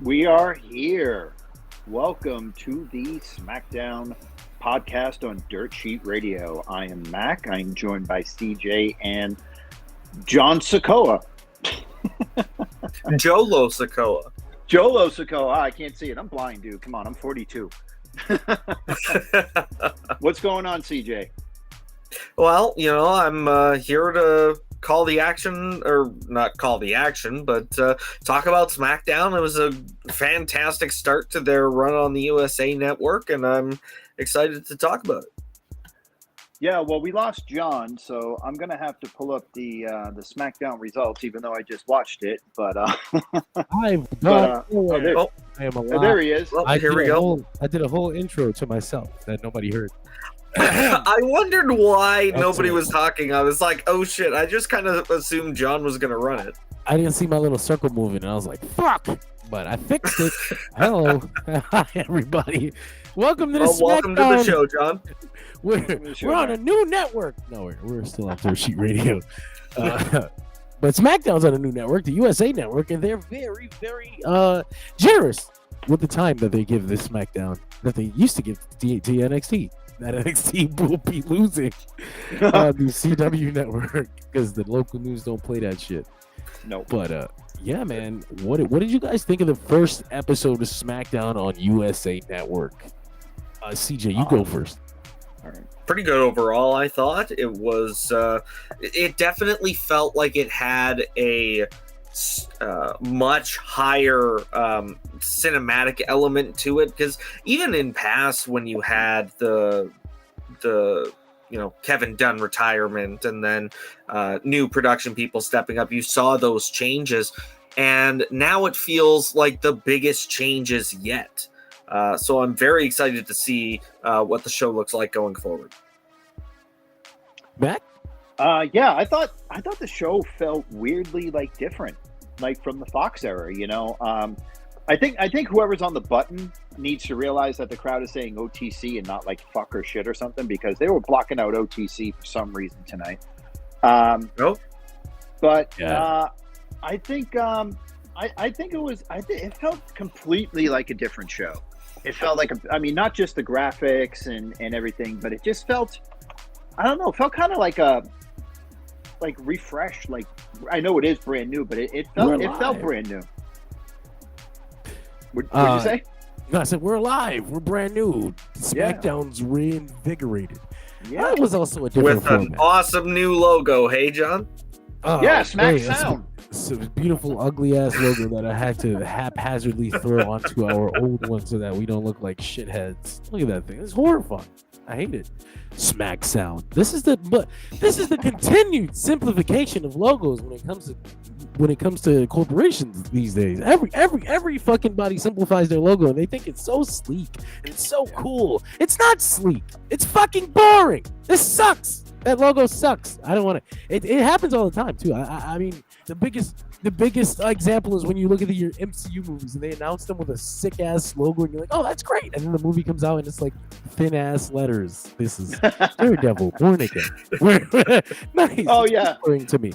We are here. Welcome to the Smackdown podcast on Dirt Sheet Radio. I am Mac. I'm joined by CJ and John Sokoa. Jolo Sokoa. Jolo Sokoa. I can't see it. I'm blind, dude. Come on, I'm 42. What's going on, CJ? Well, I'm here to call the action, or not call the action, but talk about Smackdown. It was a fantastic start to their run on the USA Network, and I'm excited to talk about it. Yeah, well, we lost John, so I'm gonna have to pull up the Smackdown results, even though I just watched it. But I've got I am alive. there he is. Well, here we go. I did a whole intro to myself that nobody heard. I wondered why nobody was talking. I was like, oh shit, I just kind of assumed John was going to run it. I didn't see my little circle moving, and I was like, fuck! But I fixed it. Hello. Hi, everybody. Welcome to the Smackdown. Welcome to the show, John. We're on a new network. No, we're still on Dirt Sheet Radio. But SmackDown's on a new network, the USA Network, and they're very, very generous with the time that they give this SmackDown that they used to give to NXT. That NXT will be losing on the CW network because the local news don't play that shit. No. But yeah, man, what did you guys think of the first episode of SmackDown on USA Network? CJ, you go first. All right. Pretty good overall, I thought. It was it definitely felt like it had a much higher cinematic element to it, because even in past, when you had the Kevin Dunn retirement and then new production people stepping up, you saw those changes, and now it feels like the biggest changes yet. So I'm very excited to see what the show looks like going forward. Matt? Yeah, I thought the show felt weirdly different, from the Fox era. I think whoever's on the button needs to realize that the crowd is saying OTC and not fuck or shit or something, because they were blocking out OTC for some reason tonight. But yeah. I think it felt completely like a different show. It felt not just the graphics and everything, but it just felt, I don't know, it felt kind of like refreshed. I know it is brand new, but it felt brand new. What'd you say? No, I said we're alive. We're brand new. SmackDown's reinvigorated. Yeah, that was also a different with an awesome new logo. Hey, John. Yeah, Smackdown. It's a beautiful, ugly ass logo that I had to haphazardly throw onto our old one so that we don't look like shitheads. Look at that thing. It's horrifying. I hate it. Smack sound. This is the continued simplification of logos when it comes to corporations these days. Every fucking body simplifies their logo, and they think it's so sleek and it's so cool. It's not sleek. It's fucking boring. This sucks. That logo sucks. I don't want it. It happens all the time too. I mean, the biggest example is when you look at your MCU movies and they announce them with a sick ass logo, and you're like, oh, that's great. And then the movie comes out and it's thin ass letters. This is Daredevil, born again. Nice. Oh yeah. Boring to me.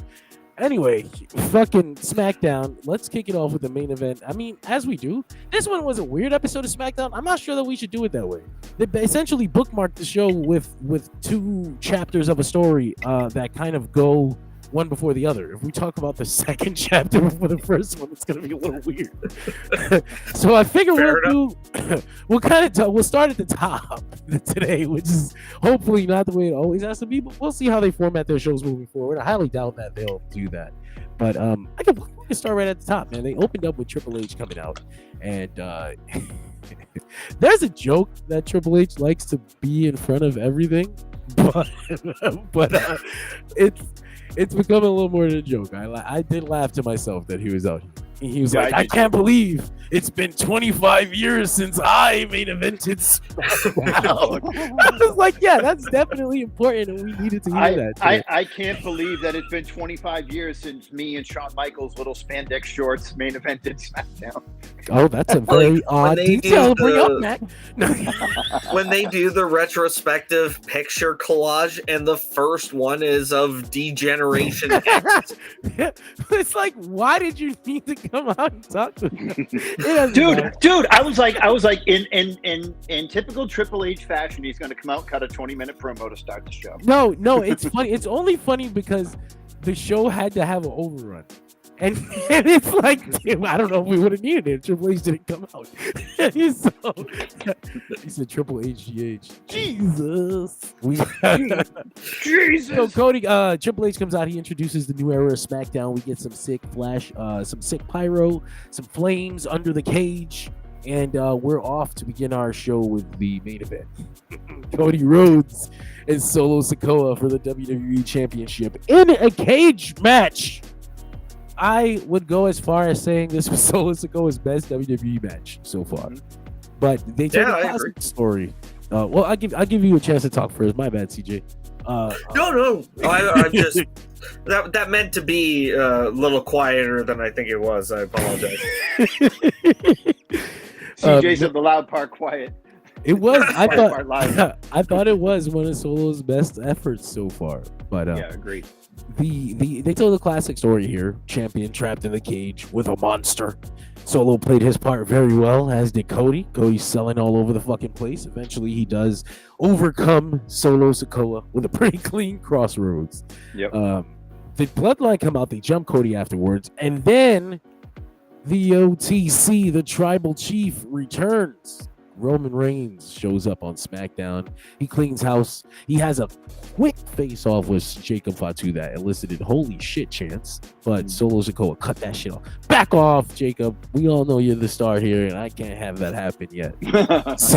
Anyway, fucking Smackdown. Let's kick it off with the main event. I mean, as we do, this one was a weird episode of Smackdown. I'm not sure that we should do it that way. They essentially bookmarked the show with two chapters of a story that kind of go one before the other. If we talk about the second chapter before the first one, it's going to be a little weird. So I figure we'll start at the top today, which is hopefully not the way it always has to be, but we'll see how they format their shows moving forward. I highly doubt that they'll do that. But we can start right at the top, man. They opened up with Triple H coming out, and there's a joke that Triple H likes to be in front of everything, but it's becoming a little more than a joke. I did laugh to myself that he was out here. He was like, I can't believe it's been 25 years since I main evented SmackDown. I was like, yeah, that's definitely important, and we needed to hear that. I can't believe that it's been 25 years since me and Shawn Michaels' little spandex shorts main evented SmackDown. Oh, that's a very odd detail to bring up, Matt. When they do the retrospective picture collage, and the first one is of Degeneration X. It's like, why did you need to come out and talk to me? Dude, I was like, in typical Triple H fashion, he's going to come out and cut a 20-minute promo to start the show. No, it's funny. It's only funny because the show had to have an overrun. And it's like, damn, I don't know if we would have needed it. Triple H didn't come out. So, he said Triple HGH. Jesus. Jesus. So Cody, Triple H comes out. He introduces the new era of SmackDown. We get some sick flash, some sick pyro, some flames under the cage. And we're off to begin our show with the main event. Cody Rhodes and Solo Sikoa for the WWE Championship in a cage match. I would go as far as saying this was Solo Sikoa's best WWE match so far. But they told a classic story. Well, I'll give you a chance to talk first. My bad, CJ. No. I just that meant to be a little quieter than I think it was. I apologize. CJ said the loud part quiet. It was. I thought it was one of Solo's best efforts so far. But yeah, agreed. They told a classic story here. Champion trapped in the cage with a monster. Solo played his part very well, as did Cody. Cody's selling all over the fucking place. Eventually, he does overcome Solo Sikoa with a pretty clean crossroads. Yep. The Bloodline come out. They jump Cody afterwards, and then the OTC, the Tribal Chief, returns. Roman Reigns shows up on SmackDown. He cleans house. He has a quick face-off with Jacob Fatu that elicited holy shit chants. But Solo Sikoa cut that shit off. Back off, Jacob. We all know you're the star here, and I can't have that happen yet. So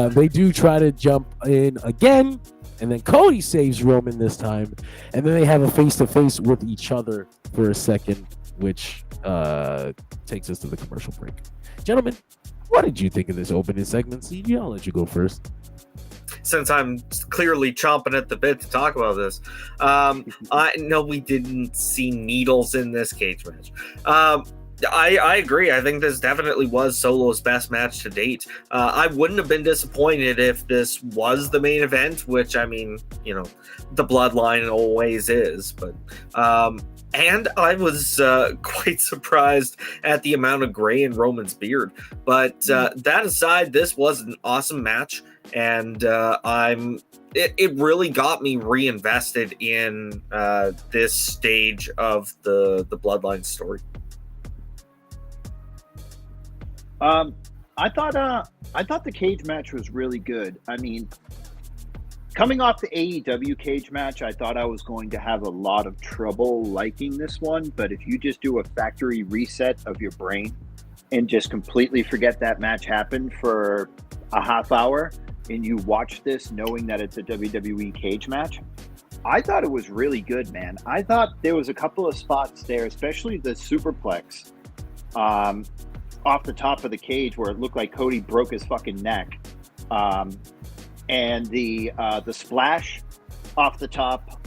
they do try to jump in again, and then Cody saves Roman this time. And then they have a face-to-face with each other for a second, which takes us to the commercial break. Gentlemen, what did you think of this opening segment? CG, I'll let you go first. Since I'm clearly chomping at the bit to talk about this, I know we didn't see needles in this cage match. I agree. I think this definitely was Solo's best match to date. I wouldn't have been disappointed if this was the main event, which, I mean, you know, the Bloodline always is. But and I was quite surprised at the amount of gray in Roman's beard. But that aside, this was an awesome match, and it really got me reinvested in this stage of the Bloodline story. I thought the cage match was really good. I mean, coming off the AEW cage match, I thought I was going to have a lot of trouble liking this one. But if you just do a factory reset of your brain and just completely forget that match happened for a half hour, and you watch this knowing that it's a WWE cage match, I thought it was really good, man. I thought there was a couple of spots there, especially the superplex off the top of the cage where it looked like Cody broke his fucking neck. And the splash off the top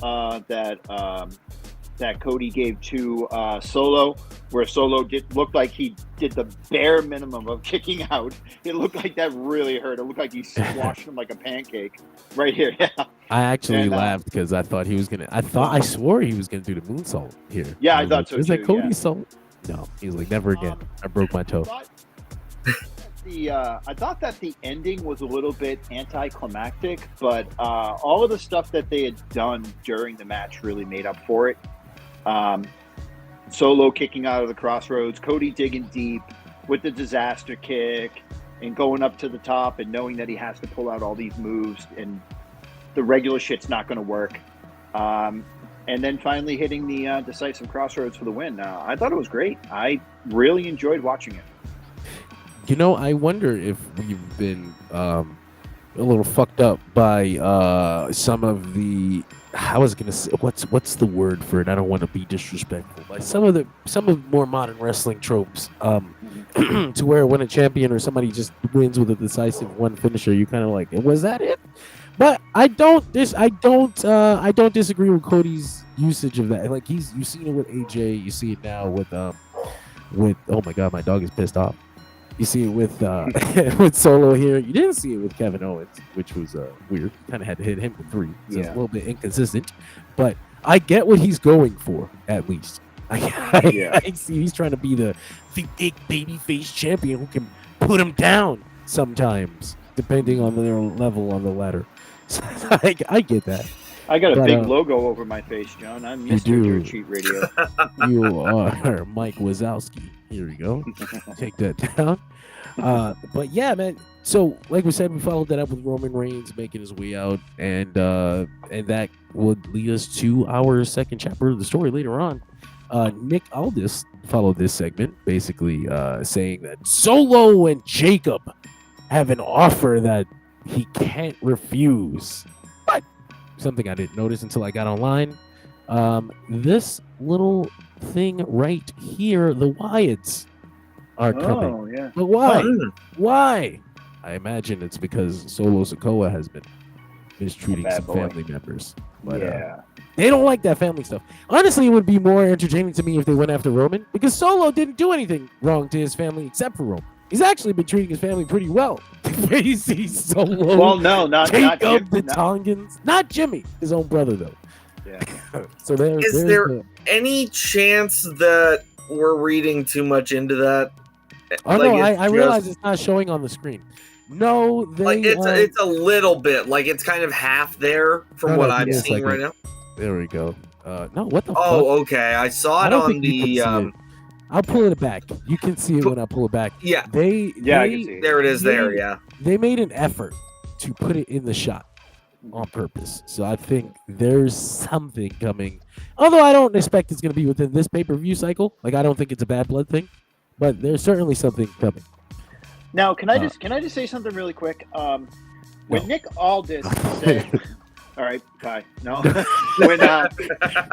that Cody gave to Solo, where Solo looked like he did the bare minimum of kicking out. It looked like that really hurt. It looked like he squashed him like a pancake right here. Yeah. I actually laughed because I thought he was gonna. I swore he was gonna do the moonsault here. Yeah, I thought so. Was that Cody salt? No, he was like, never again. I broke my toe. I thought that the ending was a little bit anticlimactic, but all of the stuff that they had done during the match really made up for it. Solo kicking out of the crossroads, Cody digging deep with the disaster kick and going up to the top and knowing that he has to pull out all these moves and the regular shit's not going to work. And then finally hitting the decisive crossroads for the win. I thought it was great. I really enjoyed watching it. You know, I wonder if we've been a little fucked up by some of the. I was gonna say, what's the word for it? I don't want to be disrespectful. By some of more modern wrestling tropes, to where when a champion or somebody just wins with a decisive one finisher, you kind of like, was that it? But I don't disagree with Cody's usage of that. Like you've seen it with AJ, you see it now with oh my god, my dog is pissed off. You see it with with Solo here. You didn't see it with Kevin Owens, which was weird. Kind of had to hit him with 3. So it's a little bit inconsistent, but I get what he's going for at least. I see he's trying to be the big babyface champion who can put him down sometimes, depending on their level on the ladder. So, I get that. I got a big logo over my face, John. I'm Mr. Dirt Sheet Radio. You are Mike Wazowski. Here we go. Take that down. But yeah, man. So, like we said, we followed that up with Roman Reigns making his way out, and that would lead us to our second chapter of the story later on. Nick Aldis followed this segment, basically saying that Solo and Jacob have an offer that he can't refuse. But something I didn't notice until I got online. This little thing right here, the Wyatts are coming. Oh, yeah. But why? Why? I imagine it's because Solo Sikoa has been mistreating some family members. But, they don't like that family stuff. Honestly, it would be more entertaining to me if they went after Roman, because Solo didn't do anything wrong to his family except for Roman. He's actually been treating his family pretty well. You see Solo. Well, no, not Jacob, the Tongans. Not Jimmy, his own brother, though. Yeah. So is there any chance that we're reading too much into that? Oh, like, no, I realize it's not showing on the screen. No, it's a little bit. Like, it's kind of half there from what I'm seeing right now. There we go. No, what the fuck? Oh, okay. I saw it on the... I'll pull it back. You can see it when I pull it back. Yeah. I can see it. There it is there, yeah. They made an effort to put it in the shot on purpose. So I think there's something coming. Although I don't expect it's going to be within this pay-per-view cycle. Like, I don't think it's a bad blood thing. But there's certainly something coming. Now, can I just say something really quick? When Nick Aldis said... All right, bye. No,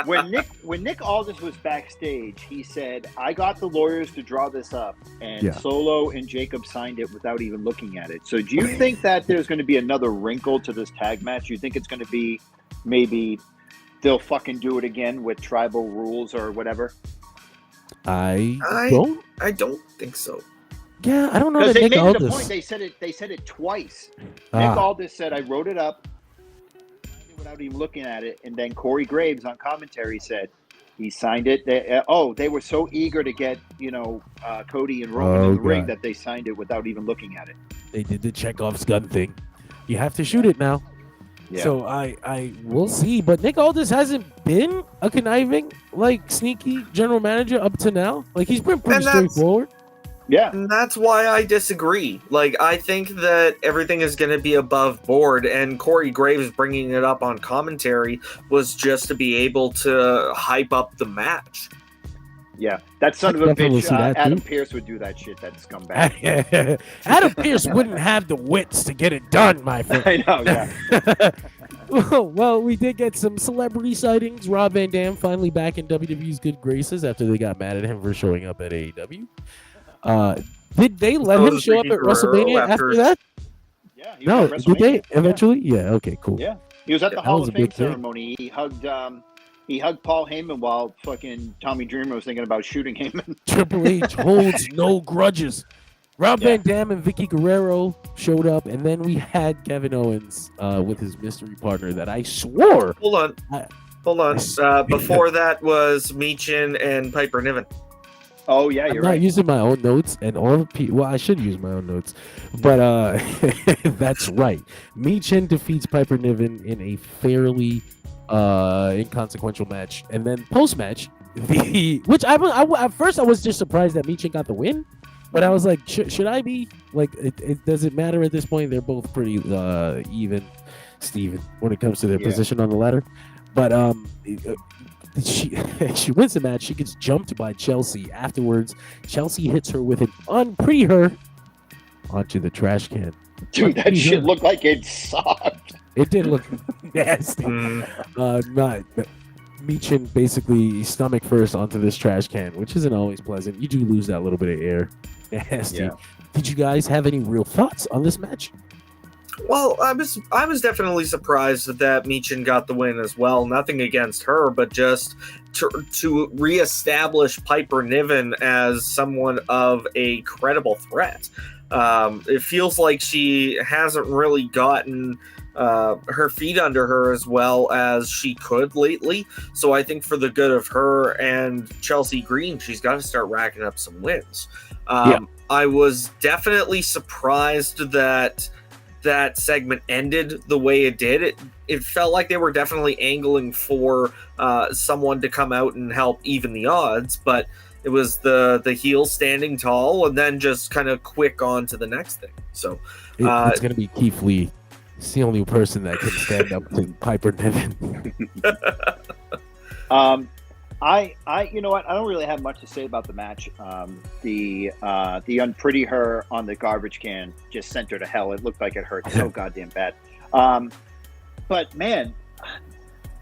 when Nick Aldis was backstage, he said, "I got the lawyers to draw this up, and Solo and Jacob signed it without even looking at it." So, do you think that there's going to be another wrinkle to this tag match? You think it's going to be maybe they'll fucking do it again with tribal rules or whatever? I don't think so. Yeah, I don't know. Because they made Aldis... it a point. They said it twice. Nick Aldis said, "I wrote it up without even looking at it," and then Corey Graves on commentary said he signed it. They were so eager to get Cody and Roman in the ring that they signed it without even looking at it. They did the Chekhov's gun thing. You have to shoot it now. Yeah. So I will see. But Nick Aldis hasn't been a conniving, sneaky general manager up to now. Like, he's been pretty straightforward. Yeah. And that's why I disagree. Like, I think that everything is going to be above board, and Corey Graves bringing it up on commentary was just to be able to hype up the match. Yeah, that son of a bitch, Adam Pearce would do that shit, that scumbag. Adam Pearce wouldn't have the wits to get it done, my friend. I know, yeah. Well, we did get some celebrity sightings. Rob Van Dam finally back in WWE's good graces after they got mad at him for showing up at AEW. Did they let him show up at WrestleMania after that? Yeah. No, did they eventually? Yeah. Okay. Cool. Yeah, he was at the Hall of Fame ceremony. He hugged Paul Heyman while fucking Tommy Dreamer was thinking about shooting him. Triple H holds no grudges. Rob Van Dam and Vicky Guerrero showed up, and then we had Kevin Owens with his mystery partner that I swore. Hold on. Before that was Michin and Piper Niven. Oh yeah, I'm not using my own notes, and all the people. Well, I should use my own notes, but that's right. Michin defeats Piper Niven in a fairly inconsequential match, and then post match, which at first I was just surprised that Michin got the win, but I was like, should I be like? It doesn't matter at this point. They're both pretty even, Steven, when it comes to their position on the ladder, but She wins the match. She gets jumped by Chelsea. Afterwards, Chelsea hits her with an unpretty her onto the trash can. Dude, that shit looked like it sucked. It did look nasty. Michin basically stomach first onto this trash can, which isn't always pleasant. You do lose that little bit of air. Nasty. Yeah. Did you guys have any real thoughts on this match? Well, I was definitely surprised that Michin got the win as well. Nothing against her, but just to reestablish Piper Niven as someone of a credible threat. It feels like she hasn't really gotten her feet under her as well as she could lately. So I think for the good of her and Chelsea Green, she's got to start racking up some wins. I was definitely surprised that that segment ended the way it did. It felt like they were definitely angling for someone to come out and help even the odds, but it was the heel standing tall and then just kind of quick on to the next thing. So it's going to be Keith Lee. He's the only person that can stand up to Piper Niven. You know what? I don't really have much to say about the match. The unpretty her on the garbage can just sent her to hell. It looked like it hurt so goddamn bad. But man,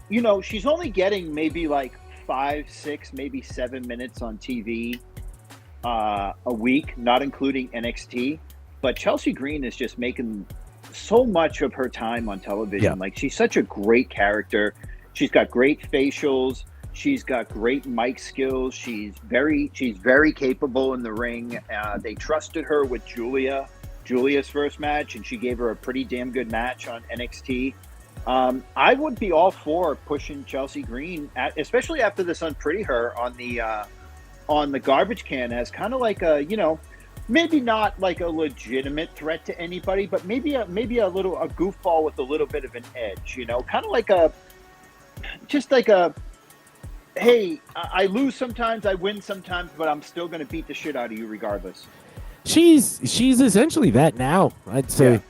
you know, she's only getting maybe like 5, 6, maybe 7 minutes on TV a week, not including NXT. But Chelsea Green is just making so much of her time on television. Yeah. Like, she's such a great character. She's got great facials. She's got great mic skills. She's very capable in the ring. They trusted her with Julia's first match, and she gave her a pretty damn good match on NXT. I would be all for pushing Chelsea Green, especially after this unpretty her on the garbage can, as kind of like a, you know, maybe not like a legitimate threat to anybody, but maybe a goofball with a little bit of an edge, you know, kind of like hey, I lose sometimes, I win sometimes, but I'm still going to beat the shit out of you regardless. She's essentially that now, I'd say.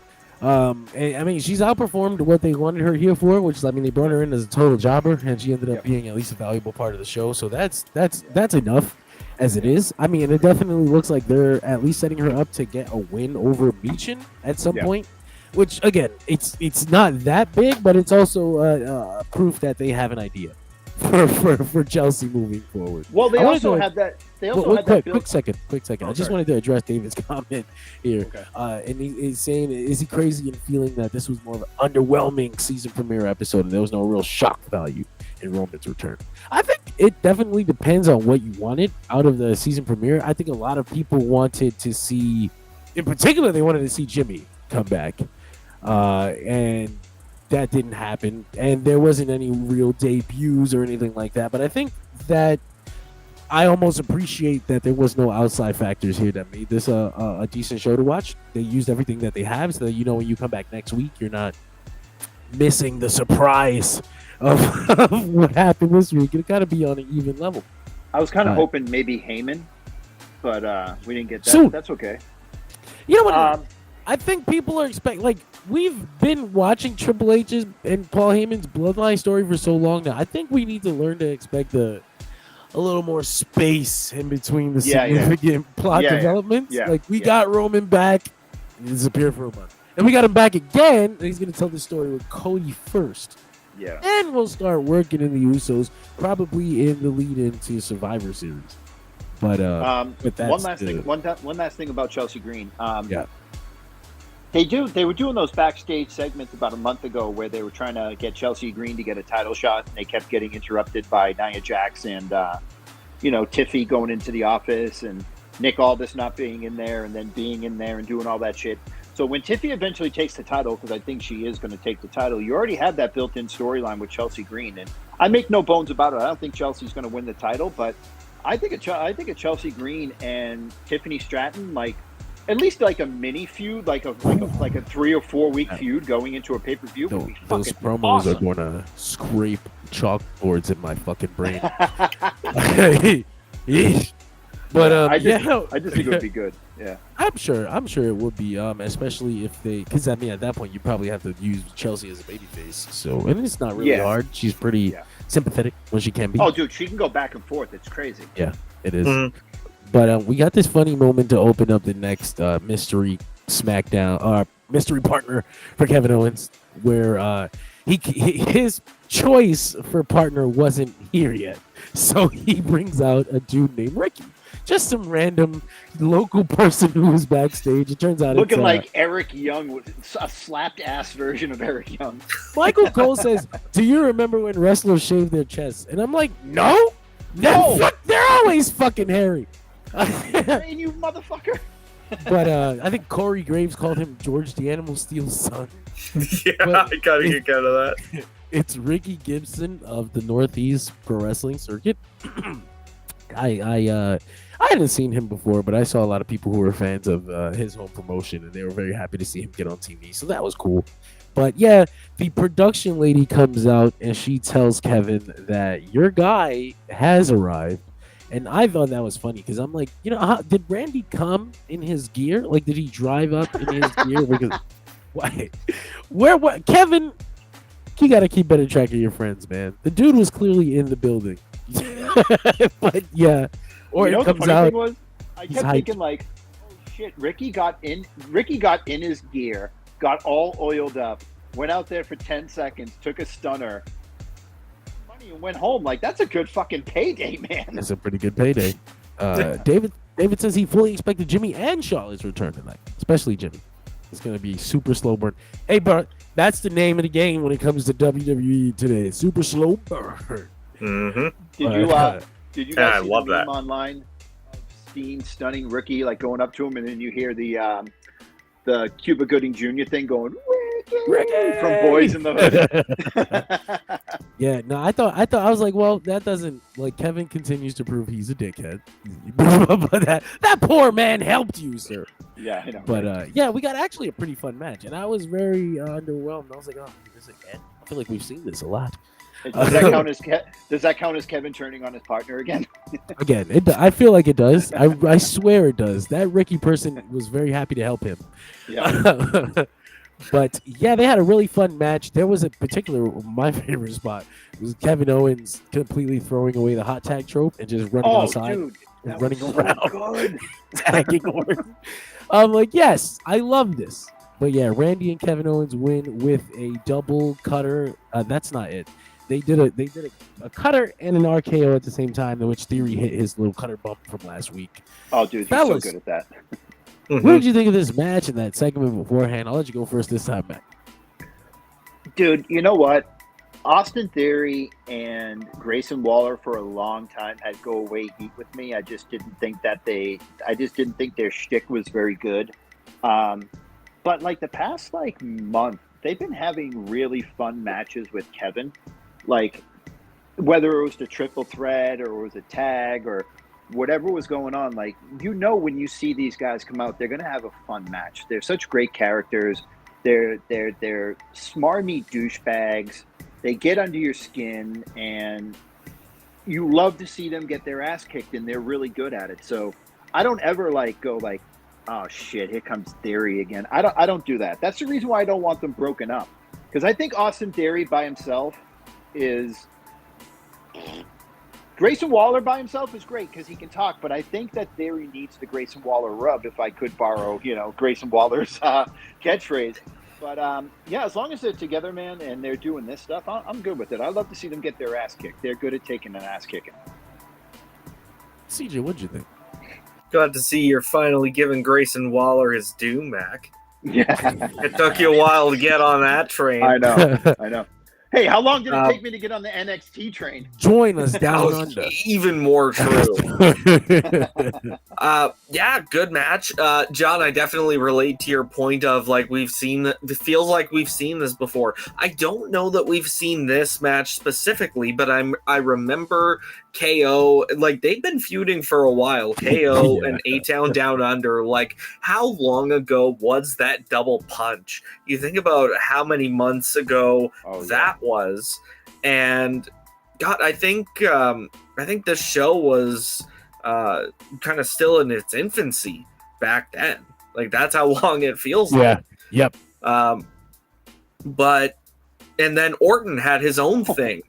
Yeah. I mean, she's outperformed what they wanted her here for, which is, I mean, they brought her in as a total jobber, and she ended up being at least a valuable part of the show. So that's enough as it is. I mean, it definitely looks like they're at least setting her up to get a win over Meechin at some point. Which, again, it's not that big, but it's also proof that they have an idea for Chelsea moving forward. Well, they also have that. Quick second. I just wanted to address David's comment here. Okay. And he's saying, is he crazy in feeling that this was more of an underwhelming season premiere episode and there was no real shock value in Roman's return? I think it definitely depends on what you wanted out of the season premiere. I think a lot of people wanted to see, in particular, they wanted to see Jimmy come back. And that didn't happen, and there wasn't any real debuts or anything like that. But I think that I almost appreciate that there was no outside factors here that made this a decent show to watch. They used everything that they have, so that, you know, when you come back next week, you're not missing the surprise of what happened this week. It got to be on an even level. I was kind of hoping maybe Heyman, but we didn't get that. Soon. That's okay. You know what? I think people are like, we've been watching Triple H's and Paul Heyman's Bloodline story for so long now. I think we need to learn to expect a little more space in between the significant plot developments. Yeah. Like, we got Roman back, he disappeared for a month. And we got him back again, and he's going to tell the story with Cody first. Yeah. And we'll start working in the Usos, probably in the lead into Survivor Series. But that's one last thing about Chelsea Green. They were doing those backstage segments about a month ago where they were trying to get Chelsea Green to get a title shot, and they kept getting interrupted by Nia Jax and Tiffy going into the office and Nick Aldis not being in there and then being in there and doing all that shit. So when Tiffy eventually takes the title, because I think she is going to take the title, you already have that built-in storyline with Chelsea Green, and I make no bones about it. I don't think Chelsea's going to win the title, but I think a Chelsea Green and Tiffany Stratton, like, at least like a mini feud, like a 3 or 4 week feud going into a pay-per-view. Those promos are going to scrape chalkboards in my fucking brain. But I just think it would be good. Yeah, I'm sure it would be. Especially if because I mean, at that point you probably have to use Chelsea as a babyface. So, and it's not really hard. She's pretty sympathetic when she can be. Oh, dude, she can go back and forth. It's crazy. Yeah, it is. Mm-hmm. But we got this funny moment to open up the next mystery Smackdown, mystery partner for Kevin Owens, where his choice for partner wasn't here yet. So he brings out a dude named Ricky. Just some random local person who was backstage. It turns out looking like Eric Young, a slapped ass version of Eric Young. Michael Cole says, "Do you remember when wrestlers shaved their chests?" And I'm like, "No, they're always fucking hairy." Hey, you motherfucker! But I think Corey Graves called him George the Animal Steel's son. Yeah, But I gotta get out of that. It's Ricky Gibson of the Northeast Pro Wrestling Circuit. I hadn't seen him before, but I saw a lot of people who were fans of his home promotion, and they were very happy to see him get on TV. So that was cool. But yeah, the production lady comes out and she tells Kevin that your guy has arrived. And I thought that was funny because I'm like, did Randy come in his gear? Like, did he drive up in his gear? Because why? What? Kevin, you got to keep better track of your friends, man. The dude was clearly in the building. But yeah, or it comes out. Was, I kept thinking like, oh shit, Ricky got in his gear, got all oiled up, went out there for 10 seconds, took a stunner, money, and went home. Like, that's a good fucking payday, man. That's a pretty good payday. David says he fully expected Jimmy and Charlotte's return tonight, especially Jimmy. It's gonna be super slow burn. Hey, Bart, that's the name of the game when it comes to WWE today. Super slow burn. Mm-hmm. Did you guys see love the that meme online of Steen stunning Ricky, like going up to him, and then you hear the Cuba Gooding Jr. thing going Ricky from Boys in the Hood. Yeah, no, I thought I was like, well, that doesn't, like, Kevin continues to prove he's a dickhead. But that poor man helped you, sir. Yeah, I know. But yeah, we got actually a pretty fun match, and I was very underwhelmed. I was like, oh, this again. I feel like we've seen this a lot. Does that count as Kevin turning on his partner again? Again, I feel like it does. I swear it does. That Ricky person was very happy to help him. Yeah. But yeah, they had a really fun match. There was a particular, my favorite spot was Kevin Owens completely throwing away the hot tag trope and just running outside, dude, and running was around, so good. tagging Orton. I'm like, yes, I love this. But yeah, Randy and Kevin Owens win with a double cutter. That's not it. They did a cutter and an RKO at the same time, in which Theory hit his little cutter bump from last week. Oh, dude, he's so good at that. What did you think of this match and that segment beforehand? I'll let you go first this time, Matt. Dude, you know what? Austin Theory and Grayson Waller for a long time had go away heat with me. I just didn't think their shtick was very good. But like the past month, they've been having really fun matches with Kevin. Like, whether it was the triple threat or it was a tag or whatever was going on, like, when you see these guys come out, they're gonna have a fun match. They're such great characters. They're smarmy douchebags. They get under your skin, and you love to see them get their ass kicked, and they're really good at it. So I don't ever go oh shit, here comes Theory again. I don't do that. That's the reason why I don't want them broken up, because I think Austin Theory by himself is. Grayson Waller by himself is great because he can talk, but I think that Theory needs the Grayson Waller rub, if I could borrow, Grayson Waller's catchphrase. But yeah, as long as they're together, man, and they're doing this stuff, I'm good with it. I love to see them get their ass kicked. They're good at taking an ass kicking. CJ, what'd you think? Glad to see you're finally giving Grayson Waller his due, Mac. Yeah. It took you a while to get on that train. I know. Hey, how long did it take me to get on the NXT train? Join us down under. Even more true. Yeah, good match. John, I definitely relate to your point of it feels like we've seen this before. I don't know that we've seen this match specifically, but I remember KO, they've been feuding for a while. KO and A-Town Down Under, how long ago was that double punch? You think about how many months ago that was, and God, I think the show was kind of still in its infancy back then. That's how long it feels like. Yep. But and then Orton had his own thing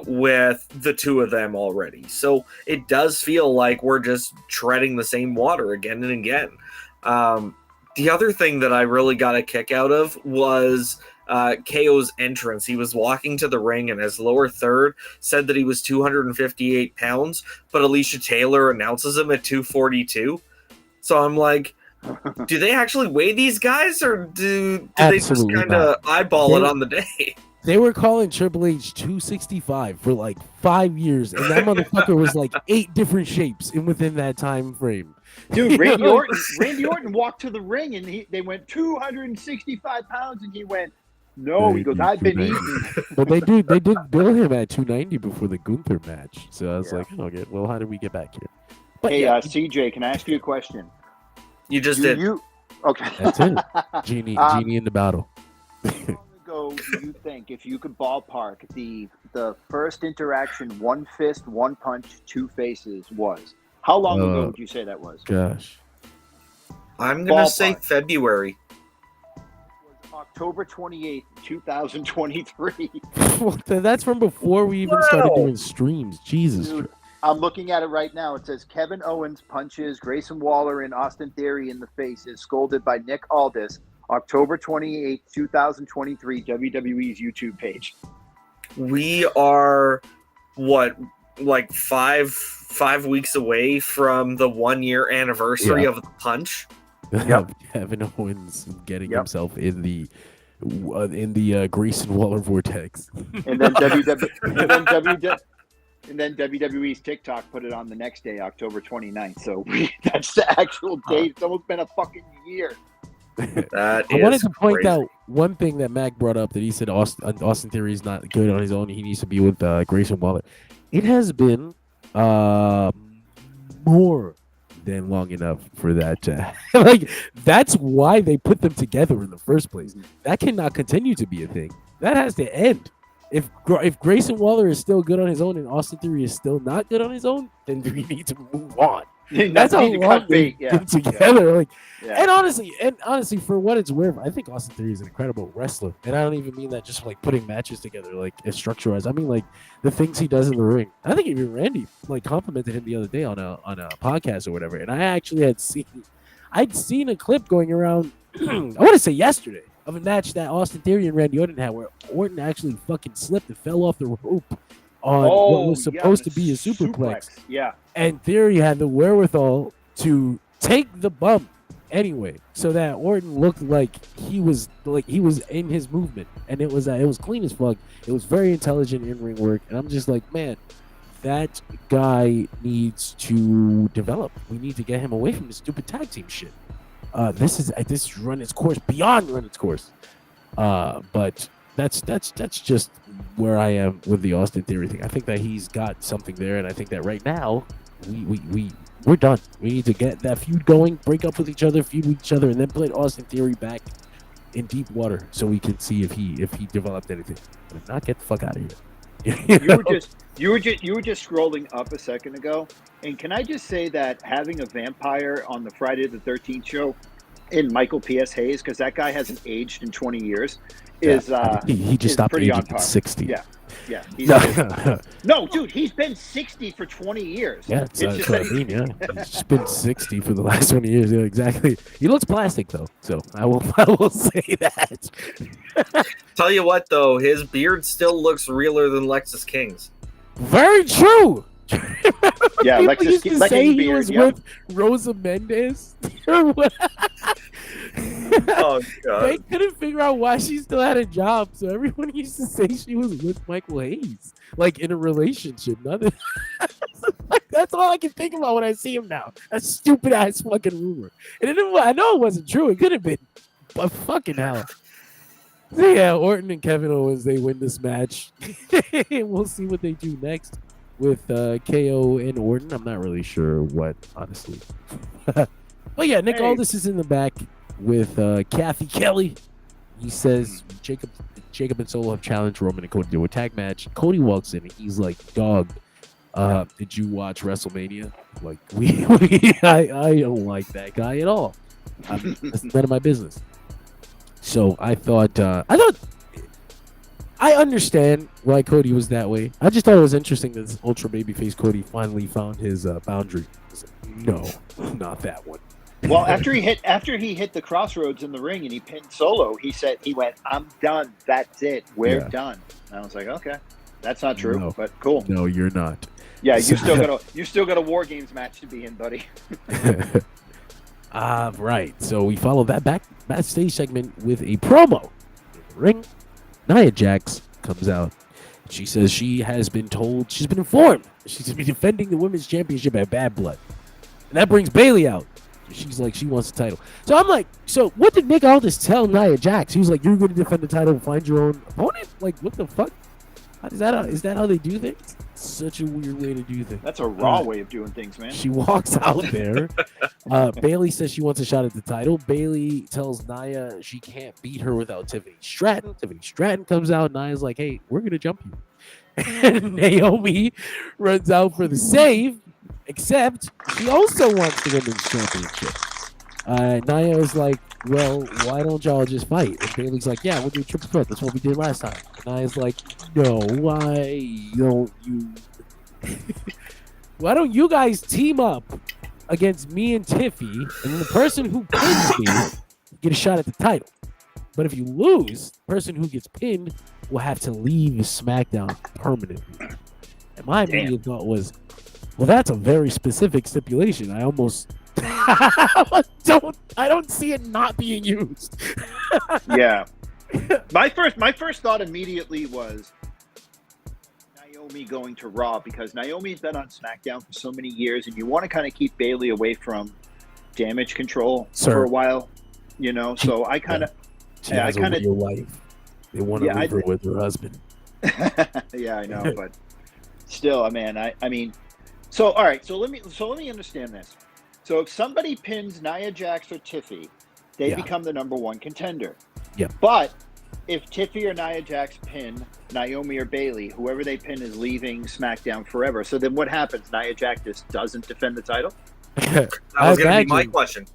with the two of them already. So it does feel like we're just treading the same water again and again. The other thing that I really got a kick out of was KO's entrance. He was walking to the ring, and his lower third said that he was 258 pounds, but Alicia Taylor announces him at 242. So I'm like, do they actually weigh these guys, or do they just kind of eyeball it on the day? They were calling Triple H 265 for like 5 years, and that motherfucker was like 8 different shapes within that time frame. Dude, Randy Orton walked to the ring and they went 265 pounds and he went, no, he goes, I've been eating. But they did bill him at 290 before the Gunther match. So I was like, okay, well, how did we get back here? But hey, CJ, can I ask you a question? You just did. Okay. That's it. Genie in the battle. How long ago do you think, if you could ballpark, the first interaction, one fist, one punch, two faces was? How long ago would you say that was? Gosh. I'm going to say February. It was October 28th, 2023. Well, that's from before we even started doing streams. Jesus. Dude, I'm looking at it right now. It says Kevin Owens punches Grayson Waller and Austin Theory in the face, is scolded by Nick Aldis. October 28th, 2023, WWE's YouTube page. We are, like five weeks away from the 1 year anniversary of the punch. Yep. Kevin Owens getting himself in the Grayson Waller vortex. And then WWE's TikTok put it on the next day, October 29th. So that's the actual date. It's almost been a fucking year. I wanted to point out one thing that Mac brought up, that he said Austin Theory is not good on his own. He needs to be with Grayson Waller. It has been more than long enough for that to like. That's why they put them together in the first place. That cannot continue to be a thing. That has to end. If Grayson Waller is still good on his own and Austin Theory is still not good on his own, then we need to move on. That's how long they've been together. And honestly, for what it's worth, I think Austin Theory is an incredible wrestler, and I don't even mean that just like putting matches together, like as structurized. I mean like the things he does in the ring. I think even Randy like complimented him the other day on a podcast or whatever, and I actually I'd seen a clip going around. I want to say yesterday, of a match that Austin Theory and Randy Orton had, where Orton actually fucking slipped and fell off the rope on what was supposed to be a superplex. Yeah. And Theory had the wherewithal to take the bump anyway, so that Orton looked like he was in his movement, and it was clean as fuck. It was very intelligent in ring work, and I'm just like, man, that guy needs to develop. We need to get him away from this stupid tag team shit. This is run its course, beyond run its course. But that's just where I am with the Austin Theory thing. I think that he's got something there, and I think that right now we're done. We need to get that feud going, break up with each other, feud with each other, and then put Austin Theory back in deep water so we can see if he developed anything. But if not, get the fuck out of here. You were just scrolling up a second ago, and can I just say that having a vampire on the Friday the 13th show in Michael P.S. Hayes, because that guy hasn't aged in 20 years, is he just stopped aging at 60. Yeah. No, dude, he's been 60 for 20 years. Yeah, that's what I mean. Yeah, he's just been 60 for the last 20 years. Yeah, exactly. He looks plastic though, so I will say that. Tell you what, though, his beard still looks realer than Lexus King's. Very true. Yeah, Lexus used to say he was with Rosa Mendes. Oh god! They couldn't figure out why she still had a job, so everyone used to say she was with Michael Hayes, like in a relationship. Nothing. That's all I can think about when I see him now. That stupid ass fucking rumor. And I know it wasn't true. It could have been, but fucking hell. So yeah, Orton and Kevin Owens, they win this match. We'll see what they do next with KO and Orton. I'm not really sure what, honestly. But yeah, Nick Aldis is in the back with Kathy Kelly. He says Jacob and Solo have challenged Roman and Cody to a tag match. Cody walks in and he's like, dog, did you watch WrestleMania? Like, I don't like that guy at all. That's none of my business. So I understand why Cody was that way. I just thought it was interesting that this ultra babyface Cody finally found his boundary. No, not that one. Well, after he hit the crossroads in the ring and he pinned Solo, he went, "I'm done. That's it. We're done." And I was like, okay, that's not true, but cool. No, you're not. Yeah, you still got a War Games match to be in, buddy. Right. So we follow that backstage segment with a promo. In the ring, Nia Jax comes out. She says she has been told, she's been informed she's going to be defending the women's championship at Bad Blood. And that brings Bayley out. She's like, she wants the title. So I'm like, so what did Nick Aldis tell Nia Jax? He was like, you're going to defend the title and find your own opponent? Like, what the fuck? Is that how they do things? Such a weird way to do things. That's a raw way of doing things, man. She walks out there. Bayley says she wants a shot at the title. Bayley tells Nia she can't beat her without Tiffany Stratton. Tiffany Stratton comes out. Nia's like, hey, we're going to jump you. And Naomi runs out for the save, except she also wants the women's championship. Nia is like, well, why don't y'all just fight? And Bayley's like, yeah, we'll do a triple threat. That's what we did last time. And Nia's like, no, why don't you? Why don't you guys team up against me and Tiffy, and then the person who pins me get a shot at the title? But if you lose, the person who gets pinned will have to leave SmackDown permanently. And my immediate thought was, well, that's a very specific stipulation. I almost I don't see it not being used. Yeah. My first thought immediately was Naomi going to Raw, because Naomi's been on SmackDown for so many years, and you want to kind of keep Bayley away from Damage Control for a while, you know. So I kind of, she has a real life. They want to leave her with her husband. Yeah, I know, but still, man. I mean, so all right. So let me understand this. So if somebody pins Nia Jax or Tiffy, they become the number one contender. Yeah. But if Tiffy or Nia Jax pin Naomi or Bayley, whoever they pin is leaving SmackDown forever. So then what happens? Nia Jax just doesn't defend the title? That was going to be my question.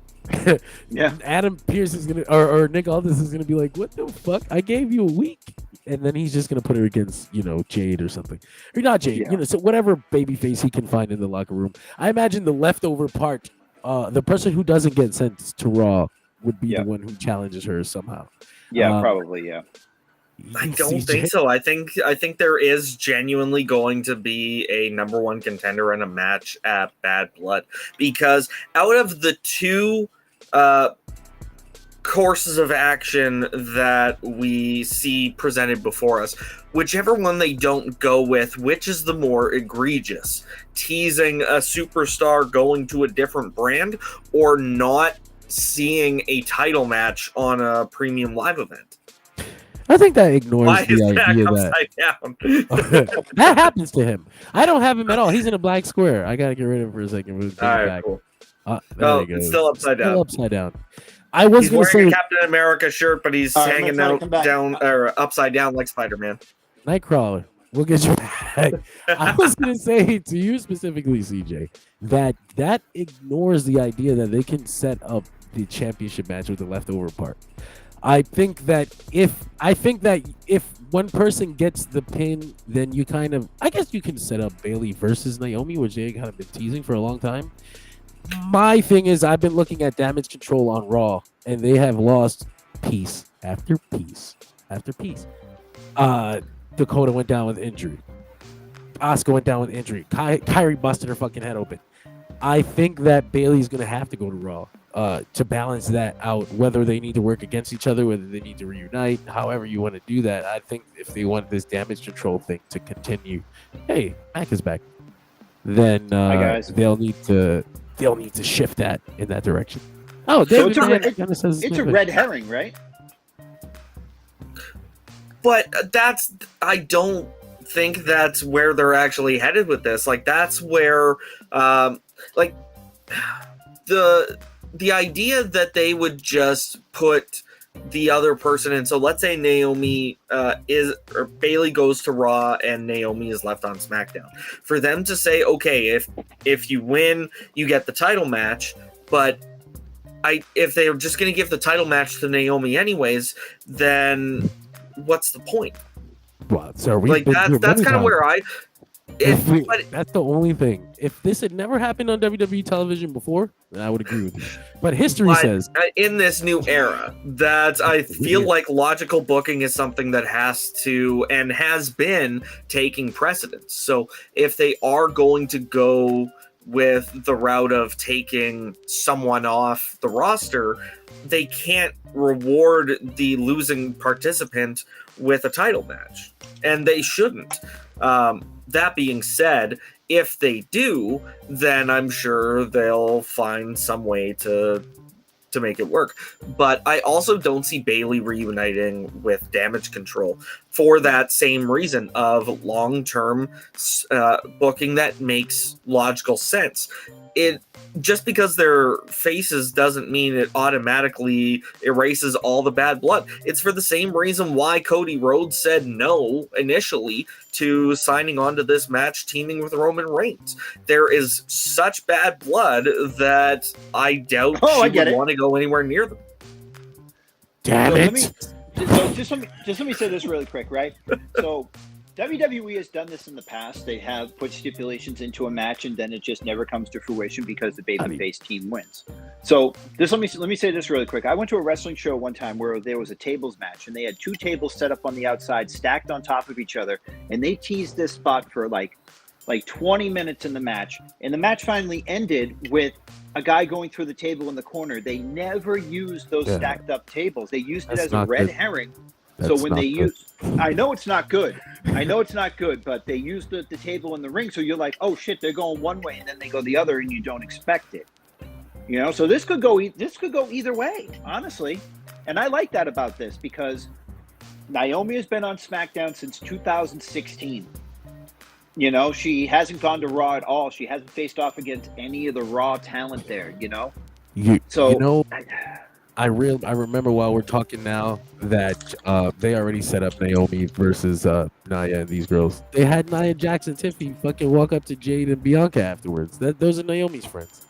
Yeah. Adam Pearce is going to, or Nick Aldis is going to be like, what the fuck? I gave you a week. And then he's just going to put her against, Jade or something. Or not Jade, so whatever babyface he can find in the locker room. I imagine the leftover part, the person who doesn't get sent to Raw would be the one who challenges her somehow. Yeah, probably, yeah. I don't think so. I think there is genuinely going to be a number one contender in a match at Bad Blood, because out of the two courses of action that we see presented before us, whichever one they don't go with, which is the more egregious? Teasing a superstar going to a different brand, or not seeing a title match on a premium live event? I think that ignores the idea that that happens to him. I don't have him at all. He's in a black square. I gotta get rid of him for a second. All right, back. Cool. It's still upside down. Still upside down. I was he's wearing a Captain America shirt, but he's hanging out down or upside down like Spider-Man. Nightcrawler, we'll get you back. I was gonna say to you specifically, CJ, that ignores the idea that they can set up the championship match with the leftover part. I think that if one person gets the pin, then you I guess you can set up Bayley versus Naomi, which they kind of been teasing for a long time. My thing is, I've been looking at Damage Control on Raw, and they have lost piece after piece after piece. Dakota went down with injury. Asuka went down with injury. Kyrie busted her fucking head open. I think that Bayley's going to have to go to Raw to balance that out, whether they need to work against each other, whether they need to reunite, however you want to do that. I think if they want this Damage Control thing to continue, hey, Mac is back, then they'll need to shift that in that direction. Oh, so it's a red herring, right? But I don't think that's where they're actually headed with this. Like, that's where, the idea that they would just put the other person in. So let's say Naomi or Bayley goes to Raw and Naomi is left on SmackDown. For them to say, okay, if you win, you get the title match, but if they're just going to give the title match to Naomi anyways, then what's the point? Well, so that's kind of where that's the only thing. If this had never happened on WWE television before, then I would agree with you. But history says in this new era that I feel like logical booking is something that has to and has been taking precedence. So if they are going to go with the route of taking someone off the roster, they can't reward the losing participant with a title match, and they shouldn't. That being said, if they do, then I'm sure they'll find some way to make it work. But I also don't see Bayley reuniting with Damage Control for that same reason of long-term booking that makes logical sense. It just because they're faces doesn't mean it automatically erases all the bad blood. It's for the same reason why Cody Rhodes said no initially to signing on to this match teaming with Roman Reigns. There is such bad blood that I doubt she would want to go anywhere near them. Damn it. Just let me say this really quick, right? So WWE has done this in the past. They have put stipulations into a match, and then it just never comes to fruition because the babyface team wins. So let me say this really quick. I went to a wrestling show one time where there was a tables match, and they had two tables set up on the outside, stacked on top of each other, and they teased this spot for like 20 minutes in the match, and the match finally ended with a guy going through the table in the corner. They never used those stacked up tables. They used it as a red herring. So when they use, I know it's not good, but they use the table in the ring. So you're like, oh shit, they're going one way and then they go the other and you don't expect it. You know, so this could go either way, honestly. And I like that about this because Naomi has been on SmackDown since 2016. You know, she hasn't gone to Raw at all. She hasn't faced off against any of the Raw talent there, you know? I remember while we're talking now that they already set up Naomi versus Nia and these girls. They had Nia Jax and Tiffany fucking walk up to Jade and Bianca afterwards. Those are Naomi's friends.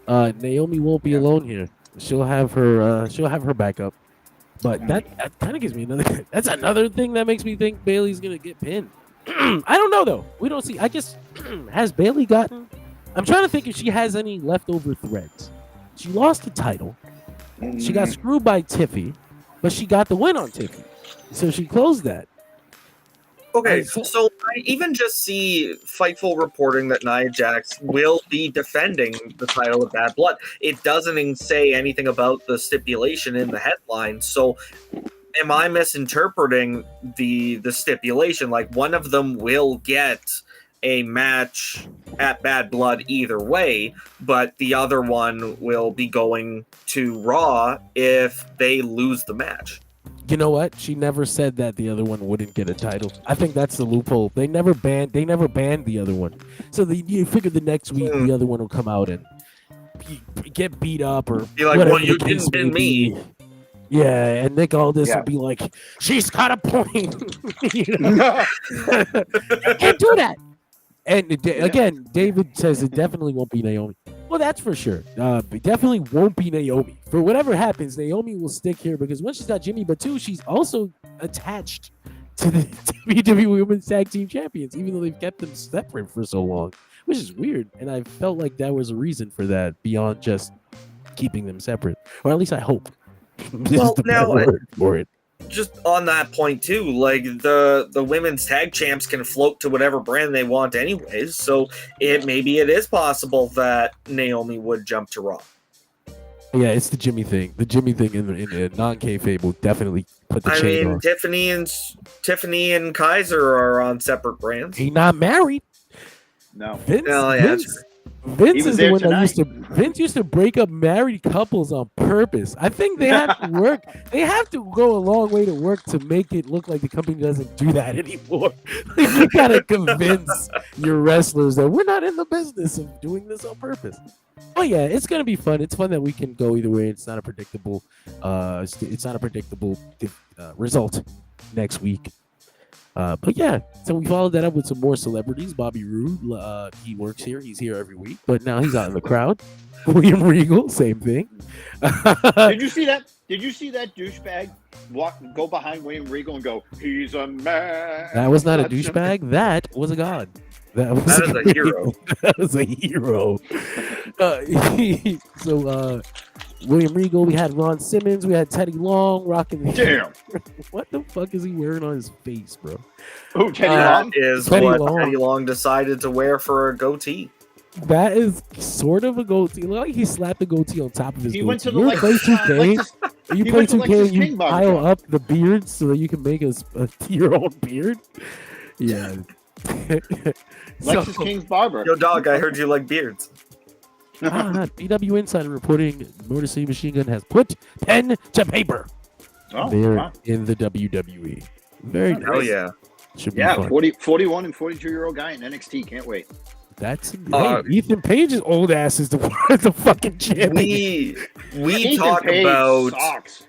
Naomi won't be alone here. She'll have her backup. But that kind of gives me another. That's another thing that makes me think Bayley's gonna get pinned. I don't know though. We don't see. I guess has Bayley gotten? I'm trying to think if she has any leftover threads. She lost the title. She got screwed by Tiffy, but she got the win on Tiffy. So she closed that. Okay, so I even just see Fightful reporting that Nia Jax will be defending the title of Bad Blood. It doesn't say anything about the stipulation in the headline. So am I misinterpreting the stipulation? Like one of them will get a match at Bad Blood either way, but the other one will be going to Raw if they lose the match. You know what? She never said that the other one wouldn't get a title. I think that's the loophole. They never banned the other one. So you figure the next week the other one will come out and get beat up or be like, well, you didn't pin me. Yeah, and Nick Aldis will be like, she's got a point. You know? You can't do that. And again, David says it definitely won't be Naomi. Well, that's for sure. It definitely won't be Naomi. For whatever happens, Naomi will stick here because once she's got Jimmy, but two, she's also attached to the WWE Women's Tag Team Champions, even though they've kept them separate for so long, which is weird. And I felt like that was a reason for that beyond just keeping them separate, or at least I hope. Well, now word for it. Just on that point too, like the women's tag champs can float to whatever brand they want anyways, so maybe it is possible that Naomi would jump to Raw. Yeah, it's the Jimmy thing. The Jimmy thing in the non-kayfabe will definitely put the chain on. Tiffany and Kaiser are on separate brands. He's not married. No. Vince is the one that Vince used to break up married couples on purpose. I think they have to work. They have to go a long way to work to make it look like the company doesn't do that anymore. You gotta convince your wrestlers that we're not in the business of doing this on purpose. Oh yeah, it's gonna be fun. It's fun that we can go either way. It's not a predictable. It's not a predictable result next week. But yeah, so we followed that up with some more celebrities. Bobby Roode, he works here. He's here every week, but now he's out in the crowd. William Regal, same thing. Did you see that? Did you see that douchebag go behind William Regal and go, "He's a man"? That was not a douchebag. That was a god. That was a hero. That was a hero. So William Regal, we had Ron Simmons, we had Teddy Long rocking. Damn. What the fuck is he wearing on his face, bro? Oh, Teddy Long is Teddy Long decided to wear for a goatee. That is sort of a goatee. Like he slapped the goatee on top of his He goatee. went to the You ever play 2K? You he play went to 2K Lexus and you King barber pile shop. up the beards so that you can make your own beard. Yeah. Lexus King's barber. Yo, dog, I heard you like beards. BW Insider reporting Motor City Machine Gun has put pen to paper. Oh, They're wow. in the WWE. Very Oh, nice. Oh yeah. Should be Yeah, fun. 41 and 42-year-old guy in NXT. Can't wait. That's Ethan Page's old ass is the fucking champion. We Ethan talk Page about sucks.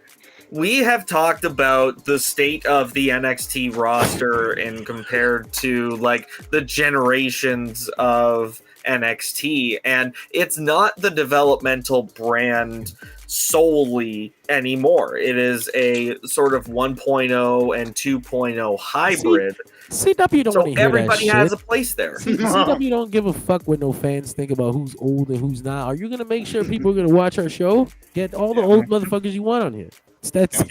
we have talked about the state of the NXT roster and compared to like the generations of NXT, and it's not the developmental brand solely anymore. It is a sort of 1.0 and 2.0 hybrid. CW don't So want to hear everybody that has shit. a place there. CW don't give a fuck what no fans think about who's old and who's not. Are you gonna make sure people are gonna watch our show? Get all the old motherfuckers you want on here. That's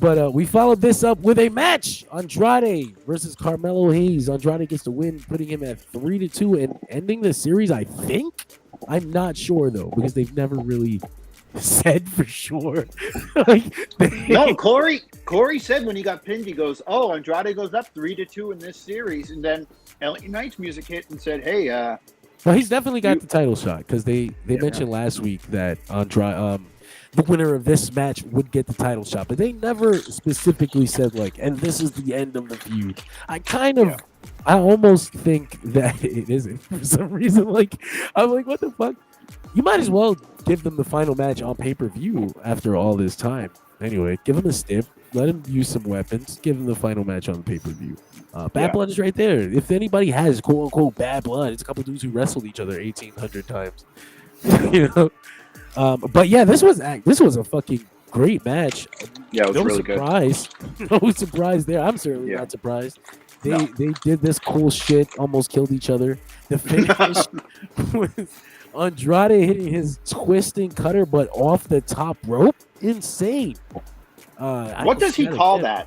But we followed this up with a match: Andrade versus Carmelo Hayes. Andrade gets the win, putting him at 3-2 and ending the series. I think. I'm not sure though because they've never really said for sure. No, Corey said when he got pinned, he goes, "Oh, Andrade goes up 3-2 in this series," and then LA Knight's music hit and said, "Hey, well, he's definitely got the title shot because they mentioned last week that Andrade, the winner of this match would get the title shot, but they never specifically said like, and this is the end of the feud. I almost think that it isn't for some reason. Like, I'm like, what the fuck? You might as well give them the final match on pay-per-view after all this time. Anyway, give him a stiff, let him use some weapons, give him the final match on the pay-per-view. Bad blood is right there. If anybody has quote unquote bad blood, it's a couple dudes who wrestled each other 1,800 times. You know. But yeah, this was a fucking great match. yeah, it was No really surprise. No surprise there. I'm certainly not surprised. They did this cool shit, almost killed each other. The finish with Andrade hitting his twisting cutter, but off the top rope. Insane. What does he call that?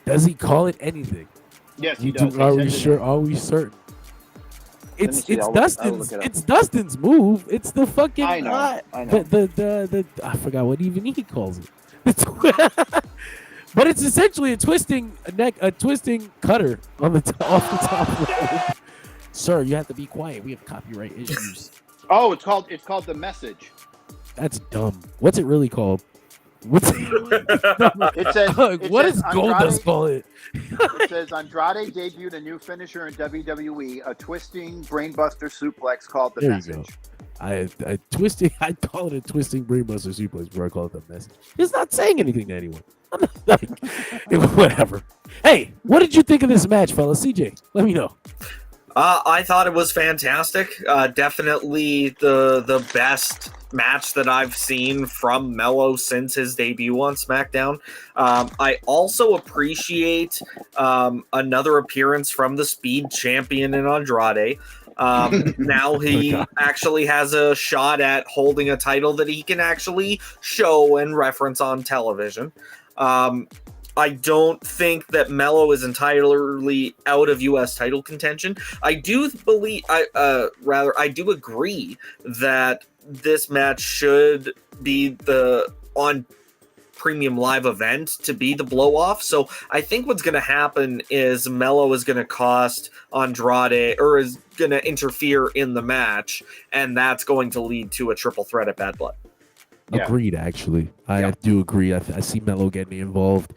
Does he call it anything? Yes, he You does. do, are we sure? Are we certain? It's Dustin's. It's Dustin's move. It's the fucking. I know. The I forgot what even he calls it. But it's essentially a twisting cutter on the off the top rope. Sir, you have to be quiet. We have copyright issues. Oh, it's called the Message. That's dumb. What's it really called? What's It says. what does Goldust call it? It says Andrade debuted a new finisher in WWE, a twisting brainbuster suplex called the There Message. you go. I call it a twisting brainbuster suplex before I call it the Message. It's not saying anything to anyone. I'm not whatever. Hey, what did you think of this match, fella? CJ, let me know. I thought it was fantastic. Definitely the best match that I've seen from Melo since his debut on SmackDown. I also appreciate another appearance from the Speed Champion in Andrade. Now he actually has a shot at holding a title that he can actually show and reference on television. I don't think that Melo is entirely out of U.S. title contention. I do believe, I do agree that this match should be the on premium live event to be the blow off. So I think what's going to happen is Melo is going to cost Andrade or is going to interfere in the match, and that's going to lead to a triple threat at Bad Blood. Yeah. Agreed, actually. I do agree. I see Melo getting involved.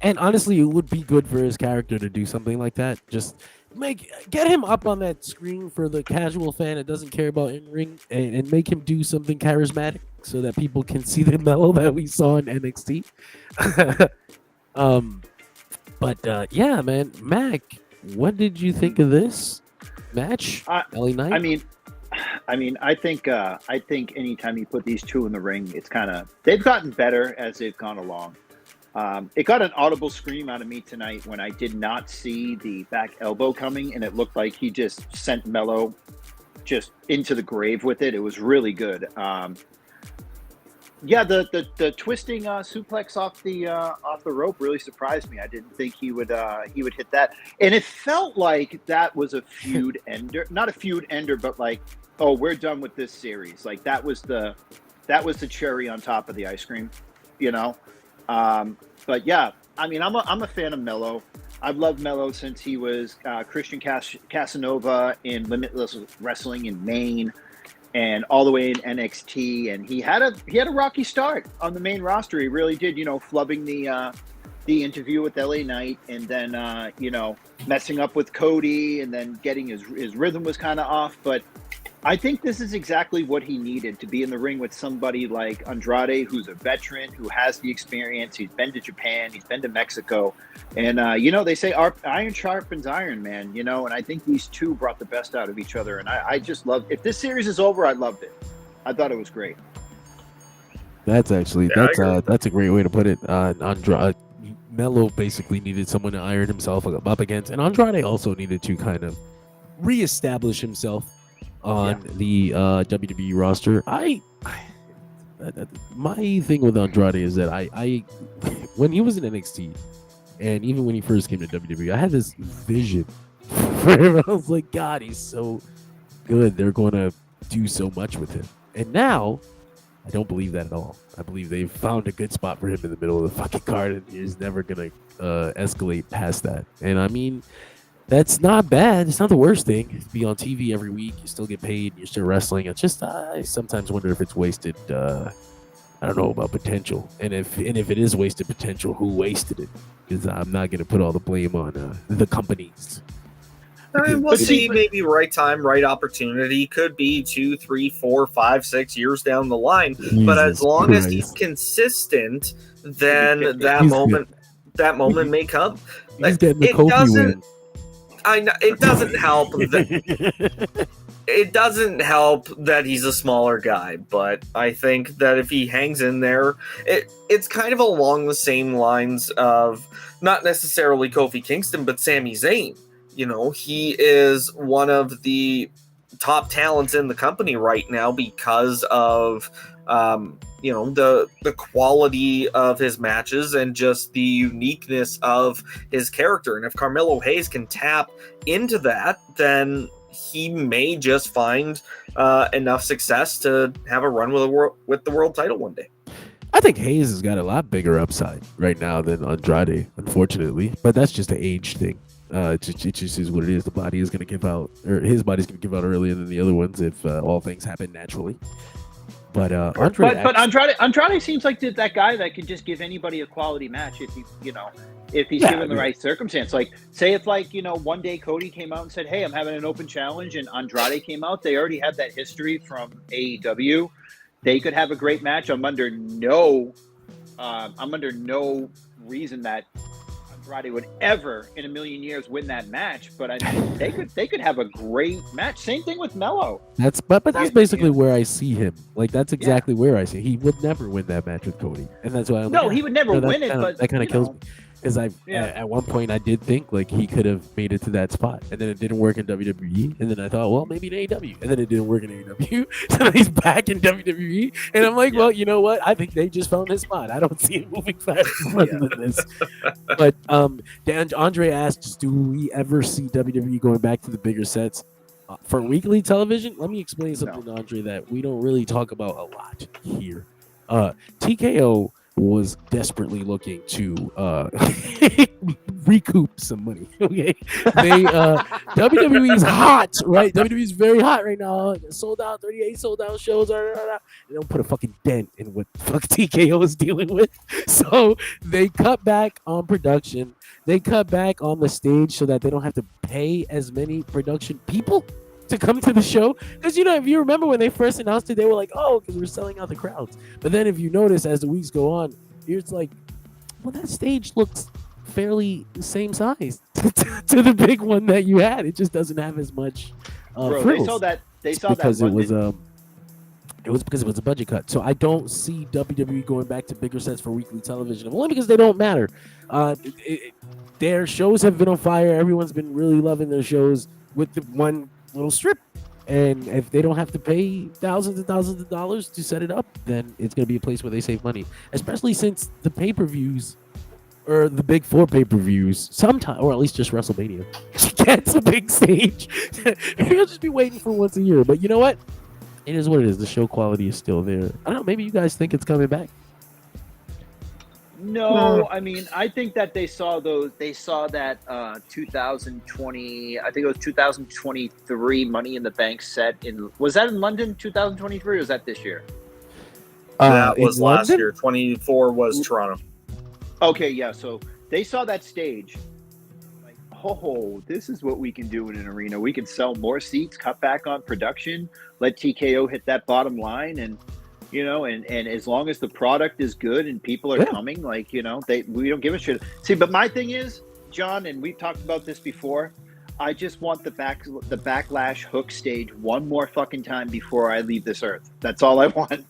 And honestly, it would be good for his character to do something like that. Just get him up on that screen for the casual fan that doesn't care about in-ring and make him do something charismatic so that people can see the Melo that we saw in NXT. Yeah, man. Mac, what did you think of this match? LA Knight? I mean, I think anytime you put these two in the ring, it's they've gotten better as they've gone along. It got an audible scream out of me tonight when I did not see the back elbow coming, and it looked like he just sent Melo just into the grave with it. It was really good. Yeah, the twisting suplex off the rope really surprised me. I didn't think he would hit that, and it felt like that was a feud ender, not a feud ender, but like, oh, we're done with this series. Like that was the cherry on top of the ice cream, you know. But yeah, I mean, I'm a fan of Mello. I've loved Mello since he was Christian Casanova in Limitless Wrestling in Maine, and all the way in NXT. And he had a rocky start on the main roster. He really did, flubbing the interview with LA Knight, and then messing up with Cody, and then getting his rhythm was kind of off. But I think this is exactly what he needed, to be in the ring with somebody like Andrade, who's a veteran, who has the experience. He's been to Japan, he's been to Mexico, and they say iron sharpens iron, man. And I think these two brought the best out of each other, and I just love. If this series is over, I loved it. I thought it was great. That's a great way to put it. Mello basically needed someone to iron himself up against, and Andrade also needed to kind of reestablish himself on the WWE roster. My thing with Andrade is that I when he was in NXT, and even when he first came to WWE, I had this vision for him. I was like, God, he's so good. They're going to do so much with him. And now, I don't believe that at all. I believe they've found a good spot for him in the middle of the fucking card, and he's never going to escalate past that. And I mean, that's not bad. It's not the worst thing. To be on TV every week, you still get paid, you're still wrestling. It's just, I sometimes wonder if it's wasted. I don't know about potential, and if it is wasted potential, who wasted it? Because I'm not going to put all the blame on the companies. We'll see. Maybe right time, right opportunity. Could be 2, 3, 4, 5, 6 years down the line. Jesus but as long Christ. as he's consistent, then that moment may come. He's getting the Kofi win. I know it doesn't help it doesn't help that he's a smaller guy, but I think that if he hangs in there, it's kind of along the same lines of not necessarily Kofi Kingston, but Sami Zayn. He is one of the top talents in the company right now because of the quality of his matches and just the uniqueness of his character. And if Carmelo Hayes can tap into that, then he may just find enough success to have a run with the world title one day. I think Hayes has got a lot bigger upside right now than Andrade, unfortunately, but that's just an age thing. It just is what it is. The body is going to give out, or his body's going to give out earlier than the other ones if all things happen naturally. But Andrade seems like that guy that could just give anybody a quality match if he's given the right circumstance. Like, say if one day Cody came out and said, "Hey, I'm having an open challenge," and Andrade came out, they already had that history from AEW. They could have a great match. I'm under no reason that Andrade would ever in a million years win that match, but I mean they could have a great match. Same thing with Mello. That's basically where I see him. Like, that's exactly where I see he would never win that match with Cody, and that's why he would never win it. But that kind of kills me. Because at one point I did think like he could have made it to that spot, and then it didn't work in WWE, and then I thought, well, maybe in AEW, and then it didn't work in AEW, so he's back in WWE, and I'm like, well, you know what? I think they just found his spot. I don't see it moving faster than this. But Andre asks, do we ever see WWE going back to the bigger sets for weekly television? Let me explain something to Andre that we don't really talk about a lot here. TKO was desperately looking to recoup some money. Okay, WWE's hot, right? WWE's very hot right now. Sold out 38 sold out shows. They don't put a fucking dent in what fuck TKO is dealing with. So they cut back on production. They cut back on the stage so that they don't have to pay as many production people to come to the show. Because if you remember when they first announced it, they were like, oh, because we're selling out the crowds. But then if you notice as the weeks go on, it's like, well, that stage looks fairly the same size to the big one that you had. It just doesn't have as much frills. They saw that it was because it was a budget cut. So I don't see WWE going back to bigger sets for weekly television, only because they don't matter. Their shows have been on fire. Everyone's been really loving their shows with the one little strip, And if they don't have to pay thousands and thousands of dollars to set it up, then it's going to be a place where they save money. Especially since the pay-per-views, or the big 4 pay-per-views, sometime, or at least just WrestleMania, gets a big stage. You'll just be waiting for once a year. But you know what? It is what it is. The show quality is still there. I don't know. Maybe you guys think it's coming back. No, I mean, I think that they saw that 2020, I think it was 2023 Money in the Bank set was that in London 2023 or was that this year? That was last year. 24 was Toronto. Okay, yeah. So they saw that stage. Like, oh, this is what we can do in an arena. We can sell more seats, cut back on production, let TKO hit that bottom line, and and as long as the product is good and people are coming, like, we don't give a shit. See, but my thing is, John, and we've talked about this before, I just want the backlash hook stage one more fucking time before I leave this earth. That's all I want.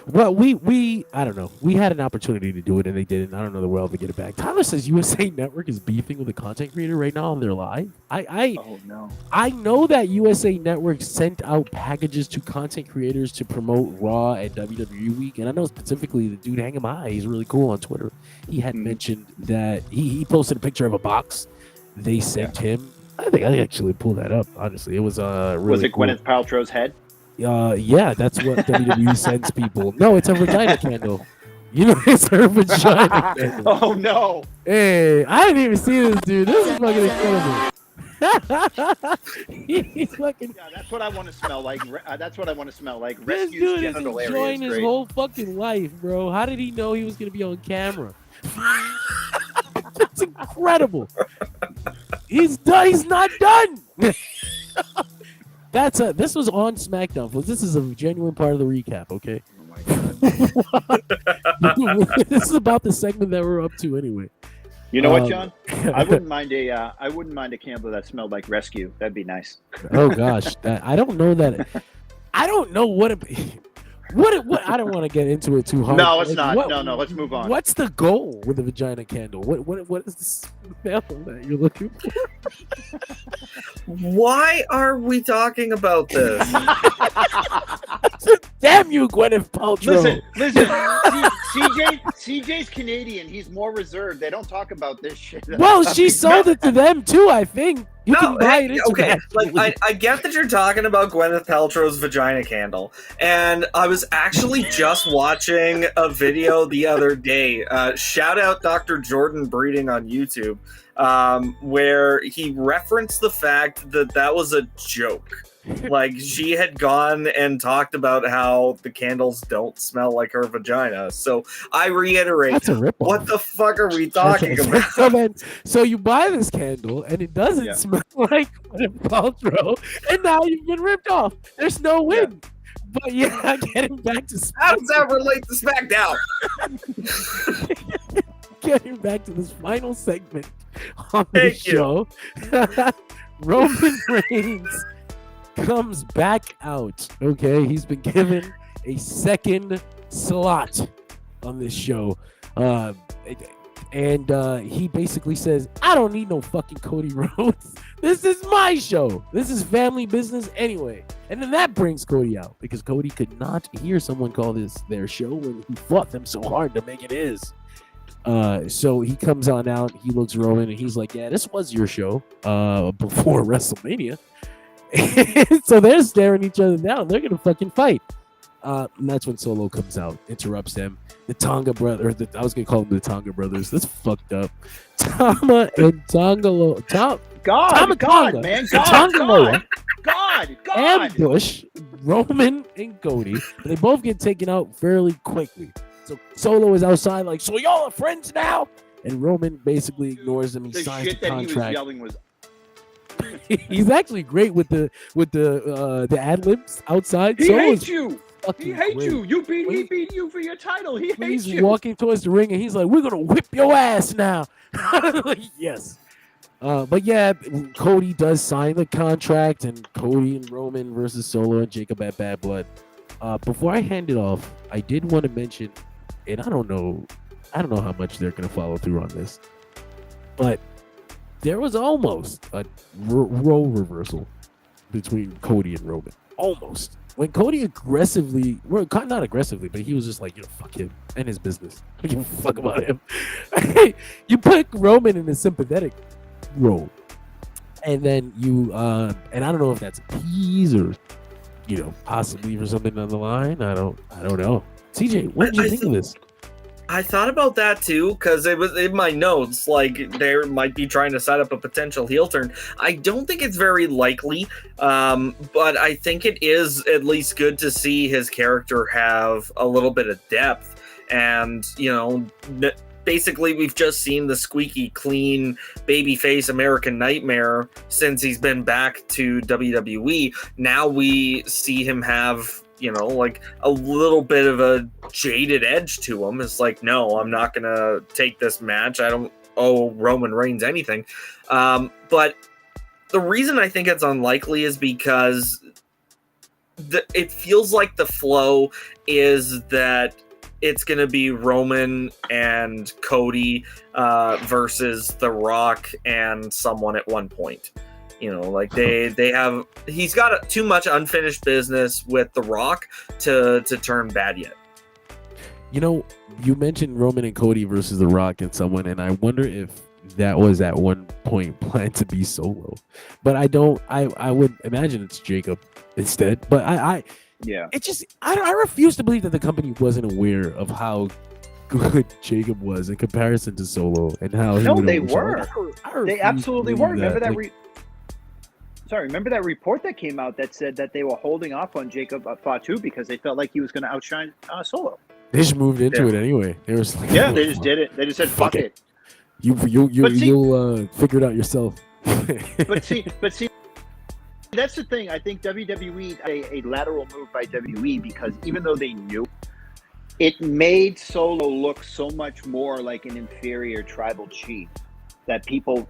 Well, we I don't know. We had an opportunity to do it and they didn't. I don't know the world to get it back. Tyler says USA Network is beefing with a content creator right now on their live. Oh no. I know that USA Network sent out packages to content creators to promote Raw and WWE Week, and I know specifically the dude Hanging My, he's really cool on Twitter. He had mentioned that he posted a picture of a box they sent him. I think I actually pulled that up. Honestly, it was really. Was it cool. Gwyneth Paltrow's head? Yeah, that's what WWE sends people. No, it's a vagina candle. It's her vagina candle. Oh no! Hey, I didn't even see this dude. This is fucking incredible. He's fucking. Yeah, that's what I want to smell like. That's what I want to smell like. This Rescue's dude is genital area enjoying is his great. whole fucking life, bro. How did he know he was gonna be on camera? That's incredible. He's done. He's not done. This was on Smackdown, folks. This is a genuine part of the recap, okay? Oh my god. This is about the segment that we're up to anyway. You know what, John? I wouldn't mind a candle that smelled like Rescue. That'd be nice. Oh gosh, I don't know that. I don't know what I don't want to get into it too hard. No, it's not. No, let's move on. What's the goal with a vagina candle? What is the smell that you're looking for? Why are we talking about this? Damn you, Gwyneth Paltrow. Listen. CJ's Canadian. He's more reserved. They don't talk about this shit. Well, she sold it to them too, I think. You can buy it. Okay, like I get that you're talking about Gwyneth Paltrow's vagina candle, and I was actually just watching a video the other day. Shout out Dr. Jordan Breeding on YouTube, where he referenced the fact that was a joke. Like, she had gone and talked about how the candles don't smell like her vagina. So I reiterate, that's a ripoff. What the fuck are we talking about? So you buy this candle and it doesn't smell like Gwyneth Paltrow, and now you've been ripped off. There's no win. Yeah. But yeah, getting back to SmackDown. How does that relate to SmackDown? Getting back to this final segment on the show, Roman Reigns comes back out. Okay, he's been given a second slot on this show, and he basically says, "I don't need no fucking Cody Rhodes. This is my show. This is family business anyway." And then that brings Cody out because Cody could not hear someone call this their show when he fought them so hard to make it his. So he comes on out. He looks Roman and he's like, "Yeah, this was your show before WrestleMania." So they're staring each other down. They're gonna fucking fight. And that's when Solo comes out, interrupts them. The Tonga brother, I was gonna call them the Tonga brothers. That's fucked up. Tama and Tongalo. God, man, God, ambush Roman and Cody. But they both get taken out fairly quickly. So Solo is outside, like, "So y'all are friends now?" And Roman basically ignores them. He signs the contract. He was yelling was. He's actually great with the ad libs outside. He hates you. He hates you. He beat you for your title. He hates you. He's walking towards the ring and he's like, "We're gonna whip your ass now." Like, yes. But yeah, Cody does sign the contract, and Cody and Roman versus Solo and Jacob at Bad Blood. Before I hand it off, I did want to mention, and I don't know how much they're gonna follow through on this, but there was almost a role reversal between Cody and Roman. Almost. When Cody aggressively, well, not aggressively, but he was just like, fuck him and his business. I don't give a fuck about him. You put Roman in a sympathetic role. And then you, and I don't know if that's a tease or, possibly for something down the line. I don't know. CJ, what did you think of this? I thought about that too, because it was in my notes, like they might be trying to set up a potential heel turn. I don't think it's very likely, but I think it is at least good to see his character have a little bit of depth. And, basically we've just seen the squeaky clean babyface American Nightmare since he's been back to WWE. Now we see him have like a little bit of a jaded edge to him. It's like, no, I'm not gonna take this match. I don't owe Roman Reigns anything. But the reason I think it's unlikely is because it feels like the flow is that it's gonna be Roman and Cody versus The Rock and someone at one point. Like they have, he's got too much unfinished business with The Rock to turn bad yet. You mentioned Roman and Cody versus The Rock and someone, and I wonder if that was at one point planned to be Solo. But I would imagine it's Jacob instead. But I refuse to believe that the company wasn't aware of how good Jacob was in comparison to Solo and how they were. They absolutely were. Remember that? Remember that report that came out that said that they were holding off on Jacob Fatu because they felt like he was going to outshine Solo. They just moved into it anyway. They were like, they just did it. They just said, "Fuck it." You'll figure it out yourself. but see, that's the thing. I think WWE a lateral move by WWE because even though they knew, it made Solo look so much more like an inferior tribal chief. That people,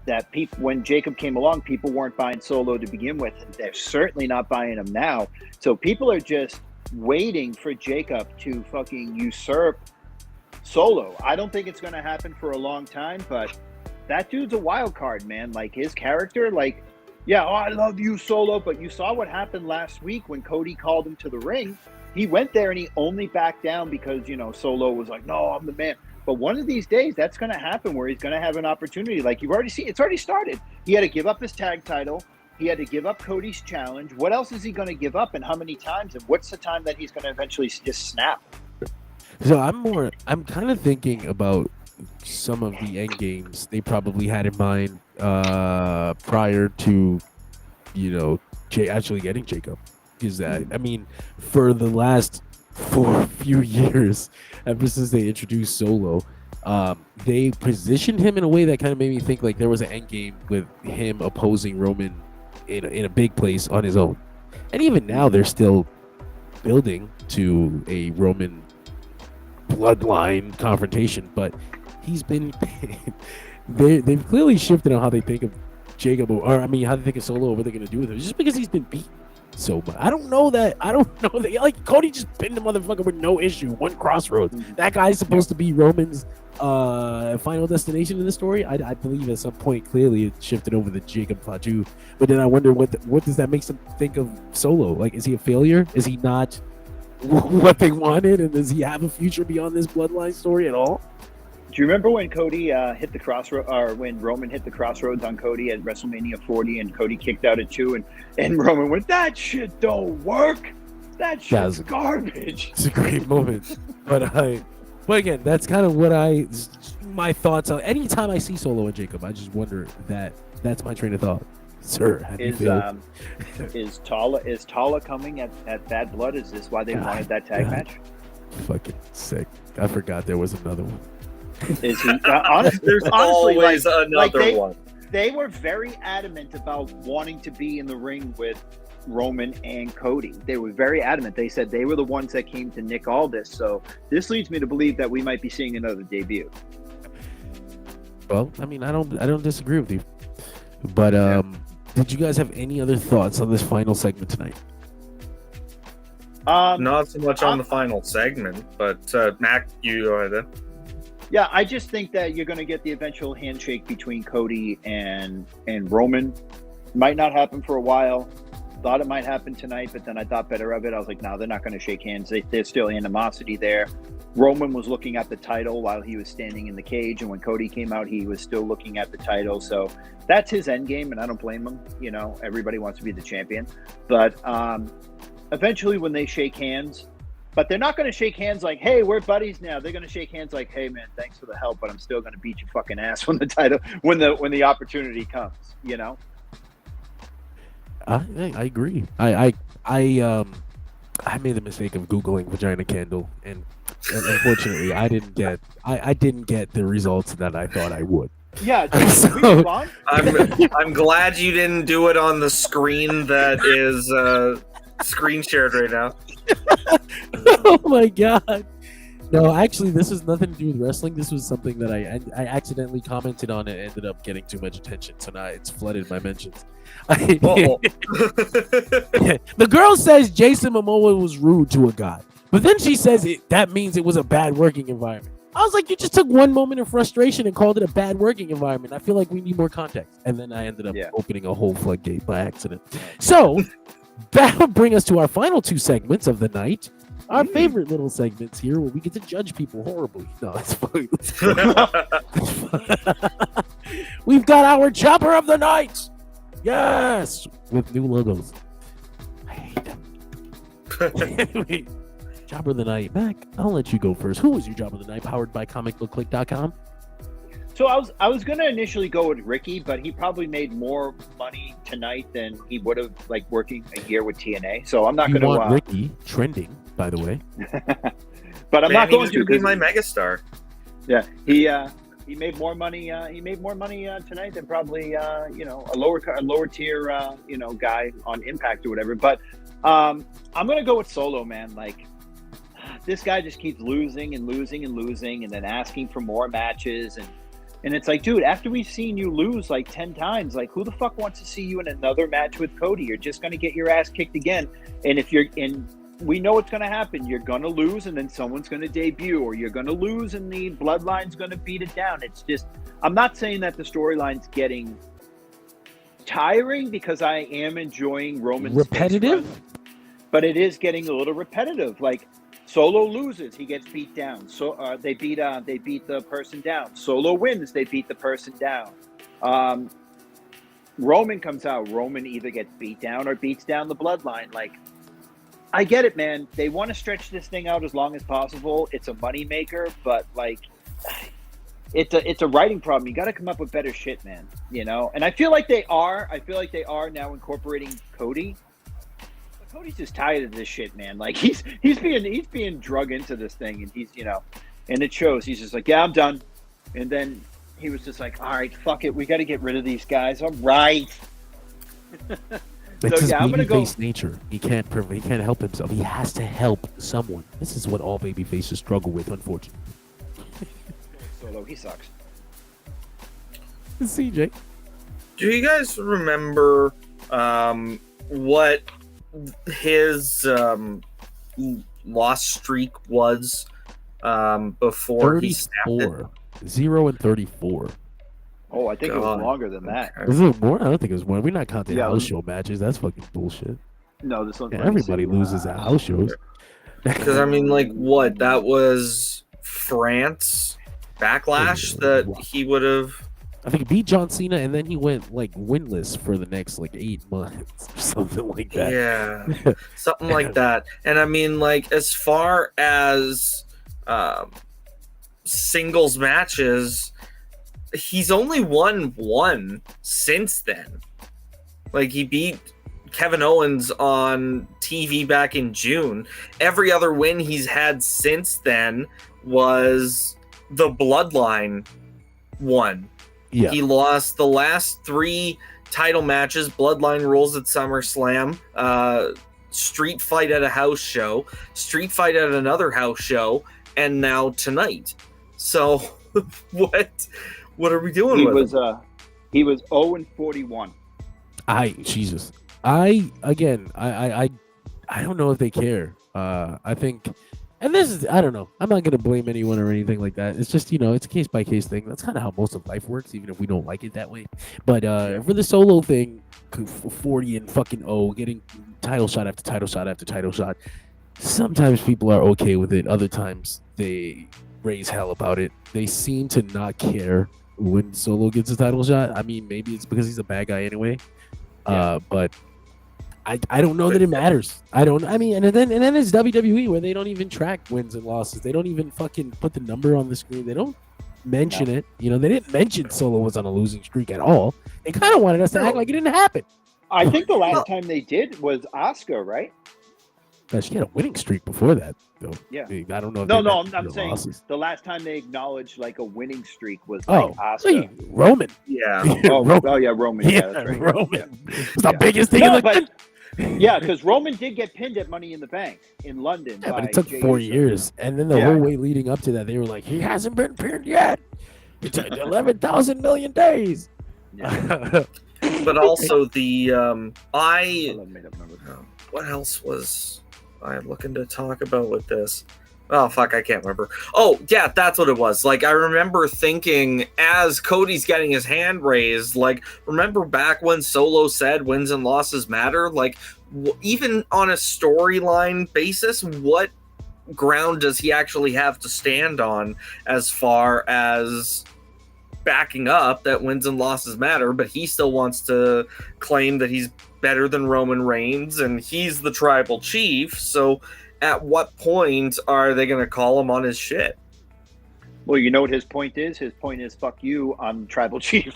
when Jacob came along, people weren't buying Solo to begin with, and they're certainly not buying him now. So people are just waiting for Jacob to fucking usurp Solo. I don't think it's going to happen for a long time, but that dude's a wild card, man. Like his character, I love you, Solo, but you saw what happened last week when Cody called him to the ring. He went there and he only backed down because, Solo was like, no, I'm the man. But one of these days, that's going to happen where he's going to have an opportunity. Like you've already seen, it's already started. He had to give up his tag title. He had to give up Cody's challenge. What else is he going to give up and how many times? And what's the time that he's going to eventually just snap? So I'm kind of thinking about some of the end games they probably had in mind prior to, actually getting Jacob. Is that, for the last few years, ever since they introduced Solo, they positioned him in a way that kind of made me think like there was an end game with him opposing Roman in a big place on his own. And even now they're still building to a Roman bloodline confrontation, but he's been they've clearly shifted on how they think of Jacob, how they think of Solo, or what they're going to do with him, just because he's been beat so much. I don't know that like Cody just pinned the motherfucker with no issue, one crossroads. That guy's supposed to be Roman's final destination in the story. I believe at some point clearly it shifted over to Jacob Fatu, but then I wonder what does that make them think of Solo? Like, is he a failure? Is he not what they wanted, and does he have a future beyond this bloodline story at all? Do you remember when Cody hit the crossroad, or when Roman hit the crossroads on Cody at WrestleMania 40, and Cody kicked out at 2, and Roman went, "That shit don't work. That shit's garbage." It's a great moment, but again, that's kind of what my thoughts on. Anytime I see Solo and Jacob, I just wonder that's my train of thought. Sir, is Tala coming at Bad Blood? Is this why they wanted that tag match? Fucking sick. I forgot there was another one. Is he? Honestly, there's always another one. They were very adamant about wanting to be in the ring with Roman and Cody. They were very adamant. They said they were the ones that came to nick all this. So this leads me to believe that we might be seeing another debut. Well, I don't disagree with you. But did you guys have any other thoughts on this final segment tonight? Not so much on the final segment, but Mac, you go ahead then. Yeah, I just think that you're going to get the eventual handshake between Cody and Roman. Might not happen for a while. Thought it might happen tonight, but then I thought better of it. I was like, no, they're not going to shake hands. There's still animosity there. Roman was looking at the title while he was standing in the cage, and when Cody came out, he was still looking at the title. So that's his end game, and I don't blame him. You know, everybody wants to be the champion. But eventually when they shake hands, but they're not going to shake hands like, hey, we're buddies now. They're going to shake hands like, hey, man, thanks for the help, but I'm still going to beat your fucking ass when the title, when the opportunity comes, you know? I agree. I made the mistake of Googling vagina candle, and unfortunately, I didn't get the results that I thought I would. Yeah, So- I'm glad you didn't do it on the screen that is screen shared right now. Oh my god. No, actually, this has nothing to do with wrestling. This was something that I accidentally commented on. It ended up getting too much attention, so now it's flooded my mentions. The girl says Jason Momoa was rude to a guy, but then she says that means it was a bad working environment. I was like, you just took one moment of frustration and called it a bad working environment. I feel like we need more context. And then I ended up opening a whole floodgate by accident. So that'll bring us to our final two segments of the night. Our favorite little segments here where we get to judge people horribly. No, it's fine. We've got our Chopper of the Night. Yes, with new logos. I hate them. Anyway, Chopper of the Night. Mac, I'll let you go first. Who was your Job of the Night? Powered by comicbookclick.com. So I was going to initially go with Ricky, but he probably made more money tonight than he would have like working a year with TNA. So I'm not going to Ricky trending, by the way. But I'm not going to be my megastar. Yeah, he made more money. He made more money tonight than probably a lower tier guy on Impact or whatever. But I'm gonna go with Solo, man. Like this guy just keeps losing and losing and losing, and then asking for more matches and it's like, dude, after we've seen you lose like 10 times, like who the fuck wants to see you in another match with Cody? You're just gonna get your ass kicked again, and we know what's going to happen. You're going to lose, and then someone's going to debut, or you're going to lose, and the Bloodline's going to beat it down. It's just, I'm not saying that the storyline's getting tiring because I am enjoying Roman's repetitive, but it is getting a little repetitive. Like Solo loses, he gets beat down. So they beat the person down. Solo wins, they beat the person down. Roman comes out. Roman either gets beat down or beats down the Bloodline. Like, I get it, man. They want to stretch this thing out as long as possible. It's a moneymaker, but like, it's a writing problem. You got to come up with better shit, man. You know, and I feel like they are. I feel like they are now incorporating Cody. But Cody's just tired of this shit, man. Like he's being drug into this thing, and he's and it shows. He's just like, yeah, I'm done. And then he was just like, all right, fuck it, we got to get rid of these guys. All right. It's his I'm gonna go. babyface nature. He can't help himself. He has to help someone. This is what all baby faces struggle with, unfortunately. Solo, he sucks. CJ. Do you guys remember what his loss streak was before he snapped it? 0-34. Oh, I think it was longer than that. Is it more? I don't think it was more. We're not counting house show matches. That's fucking bullshit. No, this one's everybody loses at house shows. Because I mean, like, what? That was France Backlash that he would have. I think he beat John Cena, and then he went like winless for the next like 8 months or something like that. Yeah, something like that. And I mean, like, as far as singles matches, he's only won one since then. Like, he beat Kevin Owens on TV back in June. Every other win he's had since then was the Bloodline one. Yeah. He lost the last 3 title matches, Bloodline rules at SummerSlam, street fight at a house show, street fight at another house show, and now tonight. So what are we doing with him? He was 0-41. I don't know if they care. I think And this is, I don't know. I'm not going to blame anyone or anything like that. It's just, it's a case by case thing. That's kind of how most of life works, even if we don't like it that way. But for the Solo thing, 40 and fucking getting title shot after title shot after title shot, sometimes people are okay with it. Other times they raise hell about it. They seem to not care when Solo gets a title shot. I mean, maybe it's because he's a bad guy anyway. But I don't know that it matters. And then it's WWE where they don't even track wins and losses. They don't even fucking put the number on the screen. They don't mention it. They didn't mention Solo was on a losing streak at all. They kind of wanted us to act like it didn't happen. I think the last time they did was Asuka, right? But she had a winning streak before that, though. Yeah. I don't know. I'm saying losses. the last time they acknowledged like a winning streak was like Asuka. Roman. Yeah. Roman. Yeah, that's right. Roman. It's the biggest thing in the yeah, because Roman did get pinned at Money in the Bank in London. Yeah, but it took 4 years. And then the whole way leading up to that, they were like, he hasn't been pinned yet. It's 11,000 million days. Yeah. But also what else was I looking to talk about with this? Oh, fuck, I can't remember. Oh, yeah, that's what it was. Like, I remember thinking as Cody's getting his hand raised, like, remember back when Solo said wins and losses matter? Like, even on a storyline basis, what ground does he actually have to stand on as far as backing up that wins and losses matter? But he still wants to claim that he's better than Roman Reigns and he's the tribal chief. So at what point are they going to call him on his shit? Well, you know what his point is? His point is, fuck you, I'm tribal chief.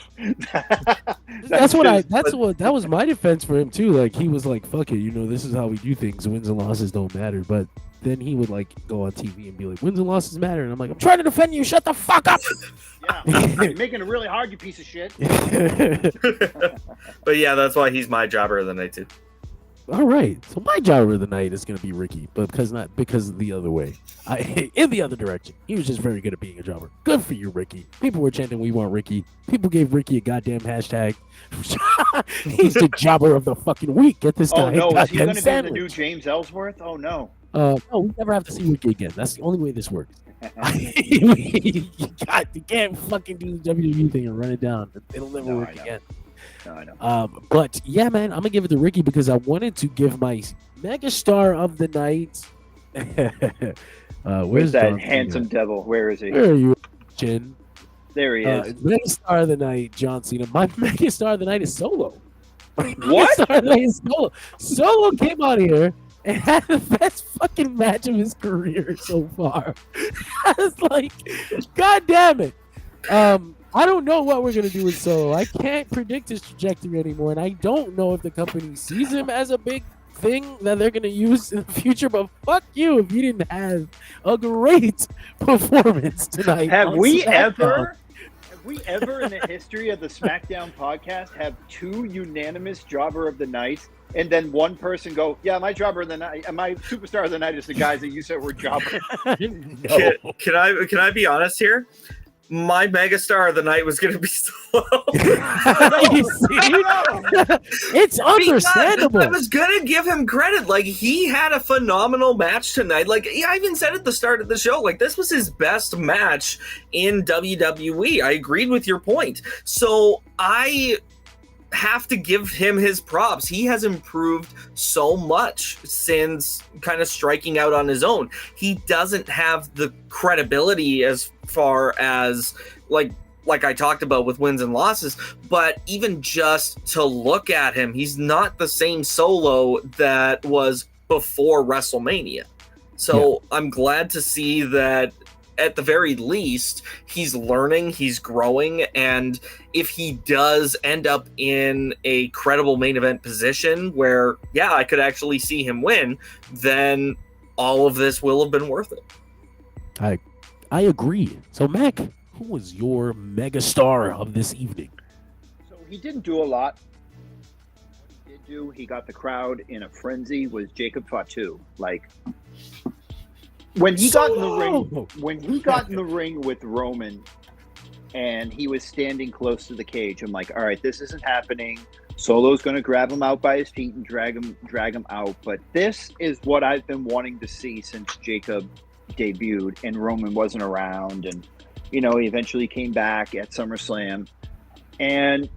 That was my defense for him too. Like, he was like, fuck it, this is how we do things. Wins and losses don't matter. But then he would like go on TV and be like, wins and losses matter. And I'm like, I'm trying to defend you. Shut the fuck up. Yeah, you're making it really hard, you piece of shit. But yeah, that's why he's my jobber of the night too. All right, so my jobber of the night is going to be Ricky, but because the other way, in the other direction. He was just very good at being a jobber. Good for you, Ricky. People were chanting, "We want Ricky." People gave Ricky a goddamn hashtag. He's the jobber of the fucking week. Get this guy. Oh no, is he going to be sandwich. the new James Ellsworth? Oh no. No, we never have to see Ricky again. That's the only way this works. you can't fucking do the WWE thing and run it down. It'll never work again. No, I know. But yeah, man, I'm gonna give it to Ricky because I wanted to give my megastar of the night. Where's that John handsome Cena? Devil? Where is he? Where are you, Chin? There he is. Megastar of the night, John Cena. My megastar of the night is Solo. What? Megastar of the night is Solo. Solo came out here and had the best fucking match of his career so far. I was like, God damn it. I don't know what we're going to do with Solo. I can't predict his trajectory anymore, and I don't know if the company sees him as a big thing that they're going to use in the future, but fuck you if you didn't have a great performance tonight. Have we ever in the history of the Smackdown podcast have two unanimous jobber of the night and then one person go, yeah, my jobber of the night, my superstar of the night is the guys that you said were jobber? No. Can I be honest here? My megastar of the night was going to be Solo. You see? It's understandable. I was going to give him credit. Like, he had a phenomenal match tonight. Like, I even said at the start of the show, like, this was his best match in WWE. I agreed with your point. So I have to give him his props. He has improved so much since kind of striking out on his own. He doesn't have the credibility as far as like I talked about with wins and losses, but even just to look at him, he's not the same Solo that was before WrestleMania. So yeah. I'm glad to see that at the very least, he's learning, he's growing, and if he does end up in a credible main event position where, yeah, I could actually see him win, then all of this will have been worth it. I agree. So, Mac, who was your megastar of this evening? So he didn't do a lot. What he did do, he got the crowd in a frenzy, was Jacob Fatu. Like, when he got in the ring with Roman and he was standing close to the cage, I'm like, all right, this isn't happening. Solo's going to grab him out by his feet and drag him out. But this is what I've been wanting to see since Jacob debuted and Roman wasn't around, and he eventually came back at SummerSlam. And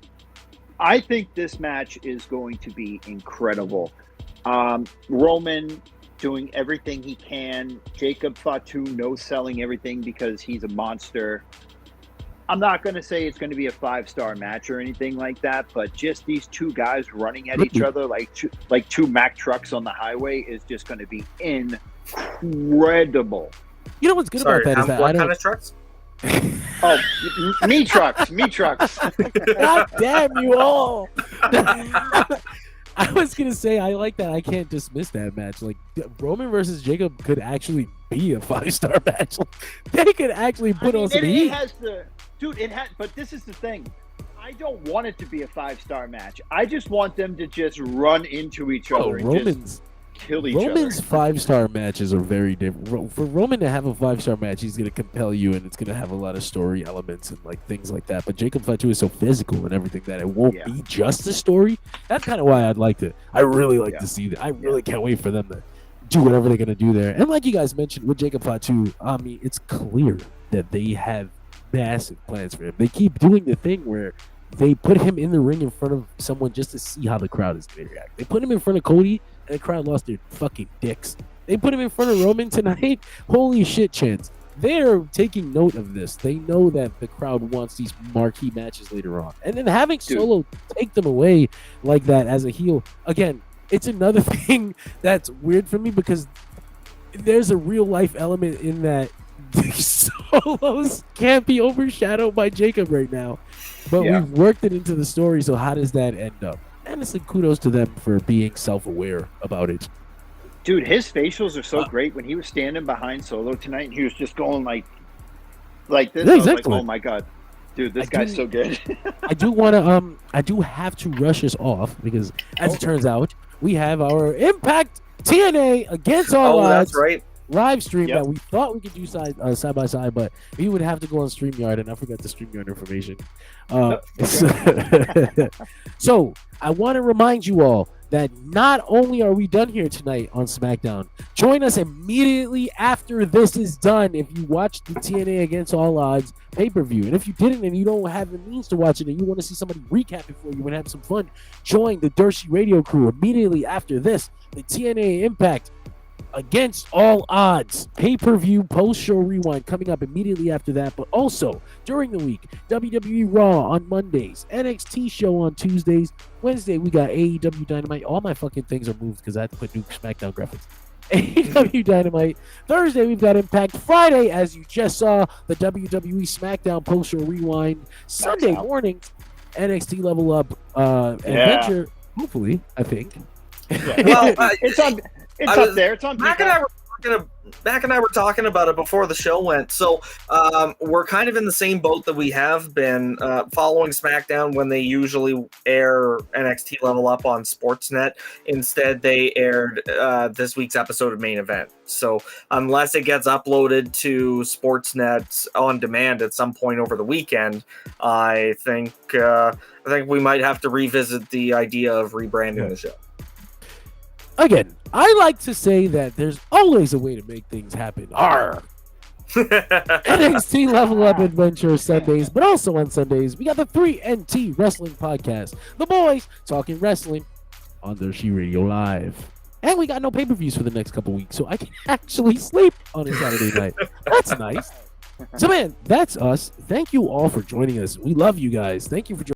I think this match is going to be incredible. Roman doing everything he can. Jacob Fatu no-selling everything because he's a monster. I'm not going to say it's going to be a 5-star match or anything like that, but just these two guys running at each other like two Mack trucks on the highway is just going to be incredible. You know what's good about that is that what kind of trucks? Oh, me trucks. God damn you all! I was gonna say I like that. I can't dismiss that match. Like Roman versus Jacob could actually be a 5-star match. Like, they could actually put on some heat. But this is the thing. I don't want it to be a 5-star match. I just want them to just run into each other and just kill each other. Roman's 5-star matches are very different. For Roman to have a 5-star match, he's going to compel you, and it's going to have a lot of story elements and like things like that. But Jacob Fatu is so physical and everything that it won't be just a story. That's kind of why I'd like to. I really like to see that. I really can't wait for them to do whatever they're going to do there. And like you guys mentioned with Jacob Fatu, I mean, it's clear that they have massive plans for him. They keep doing the thing where they put him in the ring in front of someone just to see how the crowd is going to react. They put him in front of Cody, and the crowd lost their fucking dicks. They put him in front of Roman tonight. Holy shit, chance. They're taking note of this. They know that the crowd wants these marquee matches later on. And then having Solo take them away like that as a heel, again, it's another thing that's weird for me because there's a real life element in that Solos can't be overshadowed by Jacob right now. But we've worked it into the story, so how does that end up? And it's kudos to them for being self-aware about it. Dude, his facials are so great. When he was standing behind Solo tonight, and he was just going like this. I was like, oh my god, dude, this guy's so good. I do have to rush us off because, as it turns out, we have our Impact TNA against all odds. That's right. Live stream that we thought we could do side by side, but we would have to go on StreamYard, and I forgot the StreamYard information. So I want to remind you all that not only are we done here tonight on SmackDown, join us immediately after this is done if you watch the TNA Against All Odds pay-per-view. And if you didn't and you don't have the means to watch it and you want to see somebody recap it for you and have some fun, join the Dershi Radio crew immediately after this. The TNA Impact Against All Odds pay-per-view post-show rewind coming up immediately after that, but also during the week, WWE Raw on Mondays, NXT show on Tuesdays, Wednesday we got AEW Dynamite. All my fucking things are moved because I had to put new SmackDown graphics. AEW Dynamite. Thursday we've got Impact. Friday, as you just saw, the WWE SmackDown post-show rewind. Sunday morning, NXT Level Up Adventure. Hopefully, I think. Well, it's on. It's up there. It's on. Mac and I were talking about it before the show went. So we're kind of in the same boat that we have been following SmackDown when they usually air NXT Level Up on Sportsnet. Instead, they aired this week's episode of Main Event. So unless it gets uploaded to Sportsnet on demand at some point over the weekend, I think we might have to revisit the idea of rebranding the show. Again, I like to say that there's always a way to make things happen. Arr! NXT Level Up Adventure Sundays, but also on Sundays, we got the 3NT Wrestling Podcast. The boys talking wrestling on their She Radio Live. And we got no pay-per-views for the next couple weeks, so I can actually sleep on a Saturday night. That's nice. So, man, that's us. Thank you all for joining us. We love you guys. Thank you for joining.